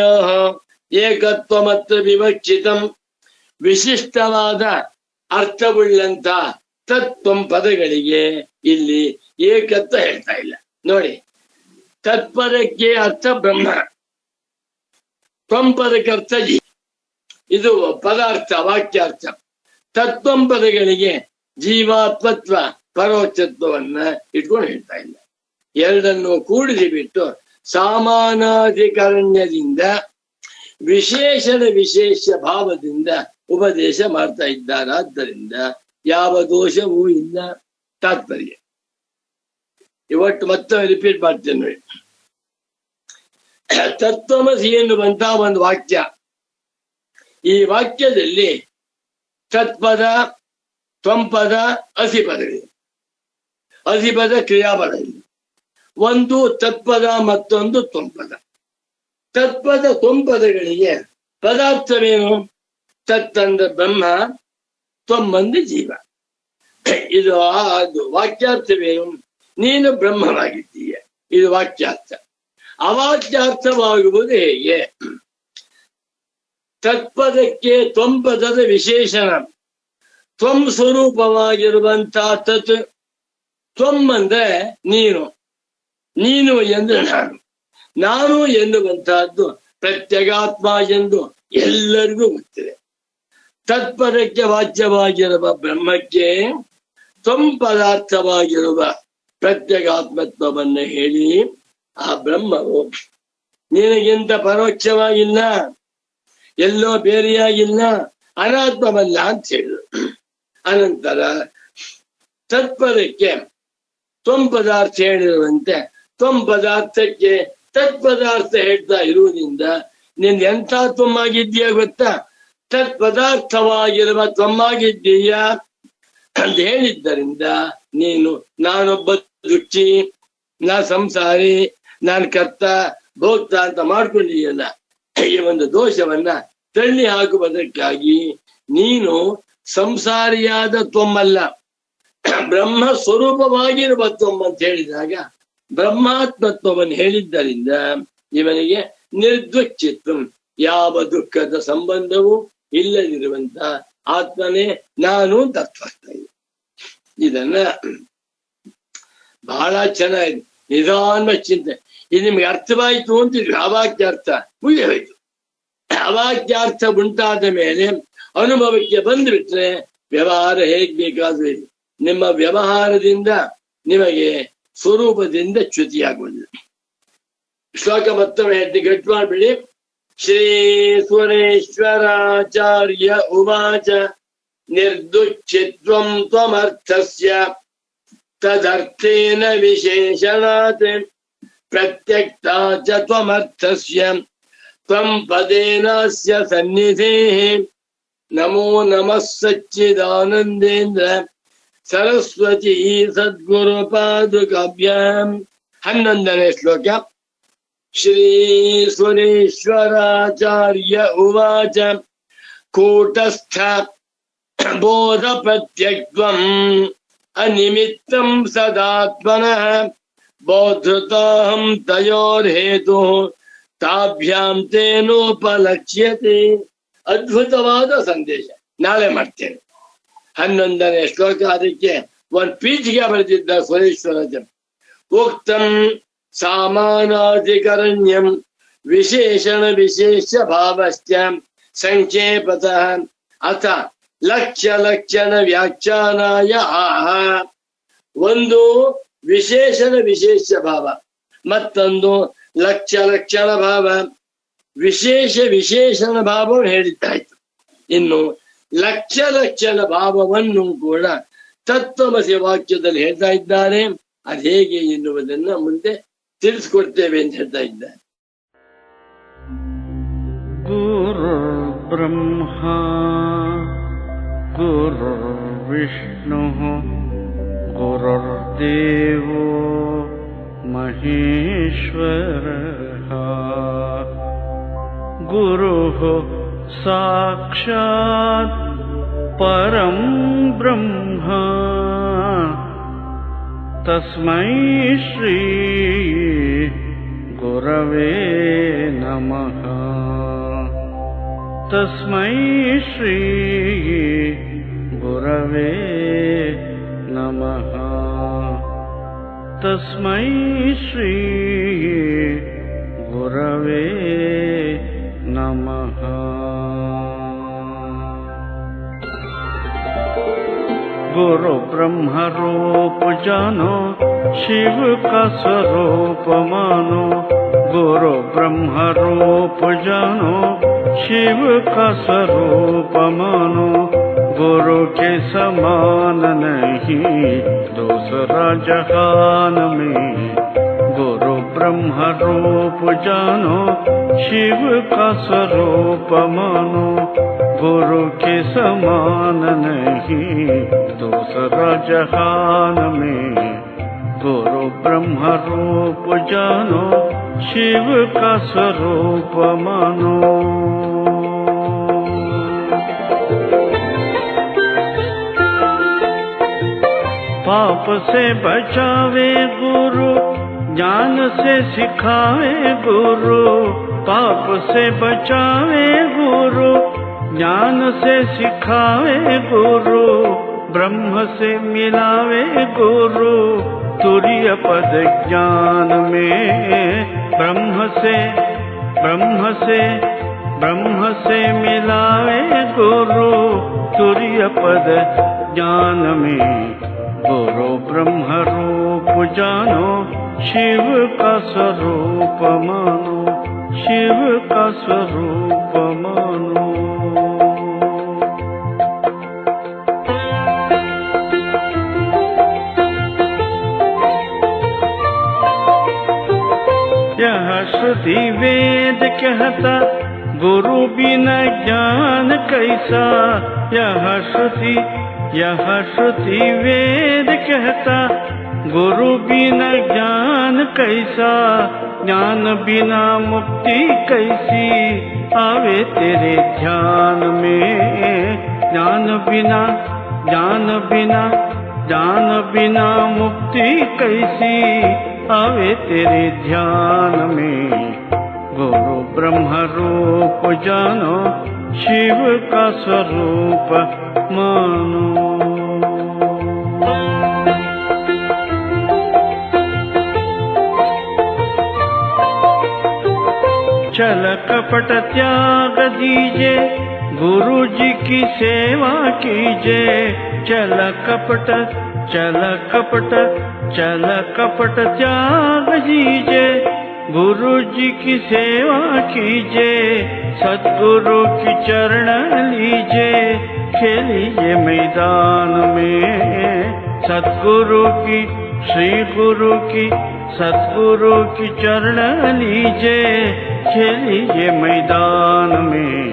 ಏಕತ್ವ ಮತ್ತು ವಿವಕ್ಷಿತಂ, ವಿಶಿಷ್ಟವಾದ ಅರ್ಥವುಳ್ಳಂತ ತತ್ವಂ ಪದಗಳಿಗೆ ಇಲ್ಲಿ ಏಕತ್ವ ಹೇಳ್ತಾ ಇಲ್ಲ. ನೋಡಿ, ತತ್ಪದಕ್ಕೆ ಅರ್ಥ ಬ್ರಹ್ಮ, ತ್ವಂ ಪದಕ್ಕೆ ಅರ್ಥ ಇದು ಪದಾರ್ಥ ವಾಕ್ಯಾರ್ಥ. ತತ್ವಂ ಪದಗಳಿಗೆ ಜೀವಾತ್ಮತ್ವ ಪರೋಕ್ಷತ್ವವನ್ನ ಇಟ್ಕೊಂಡು ಹೇಳ್ತಾ ಇಲ್ಲ. ಎರಡನ್ನು ಕೂಡಿಸಿ ಬಿಟ್ಟು ಸಾಮಾನಾಧಿಕರಣ್ಯದಿಂದ ವಿಶೇಷಣ ವಿಶೇಷ ಭಾವದಿಂದ ಉಪದೇಶ ಮಾಡ್ತಾ ಇದ್ದಾರಾದ್ದರಿಂದ ಯಾವ ದೋಷವೂ ಇಲ್ಲ. ತಾತ್ಪರ್ಯ ಇವತ್ತು ಮತ್ತೊಮ್ಮೆ ರಿಪೀಟ್ ಮಾಡ್ತೇನೆ ನೋಡಿ. ತತ್ವಮಸಿ ಎನ್ನುವಂತಹ ಒಂದು ವಾಕ್ಯ, ಈ ವಾಕ್ಯದಲ್ಲಿ ತತ್ಪದ, ತ್ವಂಪದ, ಅಸಿಪದಗಳಿವೆ. ಅಸಿಪದ ಕ್ರಿಯಾಪದ ಇಲ್ಲ. ಒಂದು ತತ್ಪದ, ಮತ್ತೊಂದು ತ್ವಂಪದ. ತತ್ಪದ ತ್ವಂಪದಗಳಿಗೆ ಪದಾರ್ಥವೇನು? ತತ್ತಂದ ಬ್ರಹ್ಮ, ತ್ವಂಬಂದ ಜೀವ. ಇದು ಅದು ವಾಕ್ಯಾರ್ಥವೇನು? ನೀನು ಬ್ರಹ್ಮವಾಗಿದ್ದೀಯ. ಇದು ವಾಕ್ಯಾರ್ಥ. ಅವಾಕ್ಯಾರ್ಥವಾಗುವುದು ಹೇಗೆ? ತತ್ಪದಕ್ಕೆ ತ್ವಂಪದದ ವಿಶೇಷಣ ತ್ವಂ ಸ್ವರೂಪವಾಗಿರುವಂತಹ ತತ್. ತ್ವಂ ಅಂದ್ರೆ ನೀನು, ನೀನು ಎಂದು ನಾನು, ನಾನು ಎನ್ನುವಂತಹದ್ದು ಪ್ರತ್ಯಗಾತ್ಮ ಎಂದು ಎಲ್ಲರಿಗೂ ಗೊತ್ತಿದೆ. ತತ್ಪದಕ್ಕೆ ವಾಚ್ಯವಾಗಿರುವ ಬ್ರಹ್ಮಕ್ಕೆ ತ್ವಂ ಪದಾರ್ಥವಾಗಿರುವ ಪ್ರತ್ಯಗಾತ್ಮತ್ವವನ್ನು ಹೇಳಿ ಆ ಬ್ರಹ್ಮವು ನಿನಗಿಂತ ಪರೋಕ್ಷವಾಗಿಲ್ಲ, ಎಲ್ಲೋ ಬೇರೆಯಾಗಿಲ್ಲ, ಅನಾತ್ಮವಲ್ಲ ಅಂತ ಹೇಳಿದ್ರು. ಅನಂತರ ತತ್ಪದಕ್ಕೆ ತ್ವಂ ಪದಾರ್ಥ ಹೇಳಿರುವಂತೆ ತ್ವಂ ಪದಾರ್ಥಕ್ಕೆ ತತ್ಪದಾರ್ಥ ಹೇಳ್ತಾ ಇರುವುದರಿಂದ ನೀನ್ ಎಂಥ ತ್ವಮ್ಮಾಗಿದ್ದೀಯ ಗೊತ್ತಾ? ತತ್ಪದಾರ್ಥವಾಗಿರುವ ತ್ವಮ್ಮಾಗಿದ್ದೀಯ ಅಂತ ಹೇಳಿದ್ದರಿಂದ ನೀನು ನಾನೊಬ್ಬ ದುಃಖಿ, ನಾ ಸಂಸಾರಿ, ನಾನು ಕರ್ತ ಭೋಕ್ತ ಅಂತ ಮಾಡ್ಕೊಂಡಿಯಲ್ಲ. ಈ ಒಂದು ದೋಷವನ್ನ ತಳ್ಳಿ ಹಾಕುವುದಕ್ಕಾಗಿ ನೀನು ಸಂಸಾರಿಯಾದ ತ್ವಮ್ಮಲ್ಲ, ಬ್ರಹ್ಮ ಸ್ವರೂಪವಾಗಿರುವ ತ್ವಮ್ ಅಂತ ಹೇಳಿದಾಗ ಬ್ರಹ್ಮಾತ್ಮತ್ವವನ್ನು ಹೇಳಿದ್ದರಿಂದ ಇವನಿಗೆ ನಿರ್ದುಃಖಿತ್ವ, ಯಾವ ದುಃಖದ ಸಂಬಂಧವೂ ಇಲ್ಲದಿರುವಂತ ಆತ್ಮನೇ ನಾನು ತತ್ವರ್ಥ. ಇದನ್ನ ಬಹಳ ಚೆನ್ನಾಗಿ ನಿಧಾನ ಚಿಂತೆ. ಇದು ನಿಮ್ಗೆ ಅರ್ಥವಾಯಿತು ಅಂತಿದ್ರು. ಅವಾಕ್ಯಾರ್ಥ ಮುಗಿದೋಯ್ತು. ಅವಾಕ್ಯಾರ್ಥ ಉಂಟಾದ ಮೇಲೆ ಅನುಭವಕ್ಕೆ ಬಂದ್ಬಿಟ್ರೆ ವ್ಯವಹಾರ ಹೇಗ್ ಬೇಕಾದ್ರೂ ನಿಮ್ಮ ವ್ಯವಹಾರದಿಂದ ನಿಮಗೆ ಸ್ವರೂಪದಿಂದ ಚ್ಯುತಿಯಾಗುವುದಿಲ್ಲ. ಶ್ಲೋಕ ಮತ್ತೊಮ್ಮೆ ಹೇಳ್ತಿ, ಗಟ್ಟಿ ಮಾಡ್ಬಿಡಿ. ಶ್ರೀ ಸುರೇಶ್ವರಾಚಾರ್ಯ ಉವಾಚ ನಿರ್ದುಃಖಿತ್ವಂ ತ್ವಮರ್ಥಸ್ಯ ತದರ್ಥೇನ ವಿಶೇಷಣಾತ್ ಪ್ರತ್ಯಕ್ತಾ ಚ ತ್ವಮರ್ಥಸ್ಯ ತ್ವಂ ಪದೇನಾಸ್ಯ ಸನ್ನಿಧೇಃ. ನಮೋ ನಮಃ ಸಚ್ಚಿದಾನಂದೇಂದ್ರ ಸರಸ್ವತಿ ಸದ್ಗುರು ಪಾದುಕಾಭ್ಯಾಂ. 11ನೇ ಶ್ಲೋಕ. ಶ್ರೀ ಸುರೇಶ್ವರಾಚಾರ್ಯ ಉವಾಚ ಕೂಟಸ್ಥ ಬೋಧ ಪ್ರತ್ಯಕ್ತ್ವಂ ಅನಿಮಿತ್ತಂ ಸದಾತ್ಮನಃ ಬೋಧೃತಾಹಂ ತಯೋರ್ಹೇತು ತಾಭ್ಯಾಂ ತೇನೋಪಲಕ್ಷ್ಯತೆ. ಅದ್ಭುತವಾದ ಸಂದೇಶ, ನಾಳೆ ಮಾಡ್ತೇನೆ. 11ನೇ ಶ್ಲೋಕ. ಅದಕ್ಕೆ ಒಂದು ಪೀಠಿಗೆ ಬರೆದಿದ್ದ ಸುರೇಶ್ವರಾಚಾರ್ಯ. ಉಕ್ತಂ ಸಾಮಾನಾಧಿಕರಣ್ಯಂ ವಿಶೇಷಣ ವಿಶೇಷ ಭಾವಶ್ಚ ಸಂಕ್ಷೇಪತಃ ಅಥ ಲಕ್ಷ್ಯ ಲಕ್ಷಣ ವ್ಯಾಖ್ಯಾನಾಯ ಆಹ. ಒಂದು ವಿಶೇಷಣ ವಿಶೇಷ ಭಾವ, ಮತ್ತೊಂದು ಲಕ್ಷ್ಯ ಲಕ್ಷಣ ಭಾವ. ವಿಶೇಷ ವಿಶೇಷಣ ಭಾವವನ್ನು ಹೇಳಿದ್ದಾಯ್ತು. ಇನ್ನು ಲಕ್ಷ್ಯ ಲಕ್ಷಣ ಭಾವವನ್ನು ಕೂಡ ತತ್ವಮಸಿ ವಾಕ್ಯದಲ್ಲಿ ಹೇಳ್ತಾ ಇದ್ದಾರೆ. ಅದು ಹೇಗೆ ಎನ್ನುವುದನ್ನ ಮುಂದೆ ತಿಳಿಸ್ಕೊಡ್ತೇವೆ ಅಂತ ಹೇಳ್ತಾ ಇದ್ದಾರೆ. ಗುರು ಬ್ರಹ್ಮ ಗುರು ವಿಷ್ಣು ಗುರುರ್ದೇವೋ ಮಹೇಶ್ವರಃ ಗುರುಃ ಸಾಕ್ಷಾತ್ ಪರಂ ಬ್ರಹ್ಮ तस्मै श्री गुरवे नमः। तस्मै श्री गुरवे नमः। तस्मै श्री गुरवे नमः। गुरु ब्रह्म रूप जानो, शिव का स्वरूप मानो। गुरु ब्रह्म रूप जानो, शिव का स्वरूप मानो। गुरु के समान नहीं दूसरा जहान में। गुरु ब्रह्म रूप जानो, शिव का स्वरूप मानो। गुरु के समान नहीं दूसरा जहान में। गुरु ब्रह्म रूप जानो, शिव का स्वरूप मानो। पाप से बचावे गुरु, ज्ञान से सिखावे गुरु। पाप से बचावे गुरु, ज्ञान से सिखावे गुरु। ब्रह्म से मिलावे गुरु, तुरीय पद ज्ञान में। ब्रह्म से मिलावे गुरु, तुरीय पद ज्ञान में। गुरु ब्रह्म रूप जानो, शिव का स्वरूप मानो। शिव का स्वरूप मानो। यह श्रुति वेद कहता, गुरु बिना ज्ञान कैसा। यह श्रुति वेद कहता, गुरु बिना ज्ञान कैसा। ज्ञान बिना मुक्ति कैसी आवे तेरे ध्यान में। ज्ञान बिना मुक्ति कैसी आवे तेरे ध्यान में। गुरु ब्रह्म रूप जानो, शिव का स्वरूप मानो। छल कपट त्याग दीजे, गुरु जी की सेवा कीजे। छल कपट त्याग दीजे, गुरु जी की सेवा कीजे। सद्गुरु की चरण लीजे, खेलिए मैदान में। सद्गुरु की सद्गुरु की चरण लीजे, खेलिए मैदान में।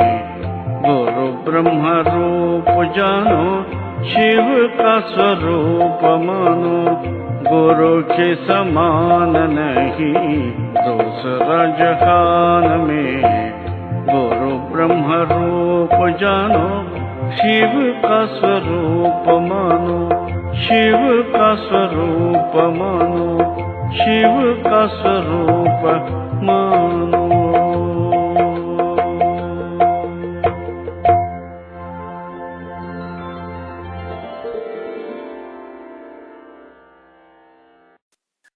गुरु ब्रह्म रूप जानो, शिव का स्वरूप मानो। गुरु के समान नहीं दूसरा जहान में। गुरु ब्रह्म रूप जानो, शिव का स्वरूप मानो। शिव का स्वरूप मानो। शिव का स्वरूप मानो।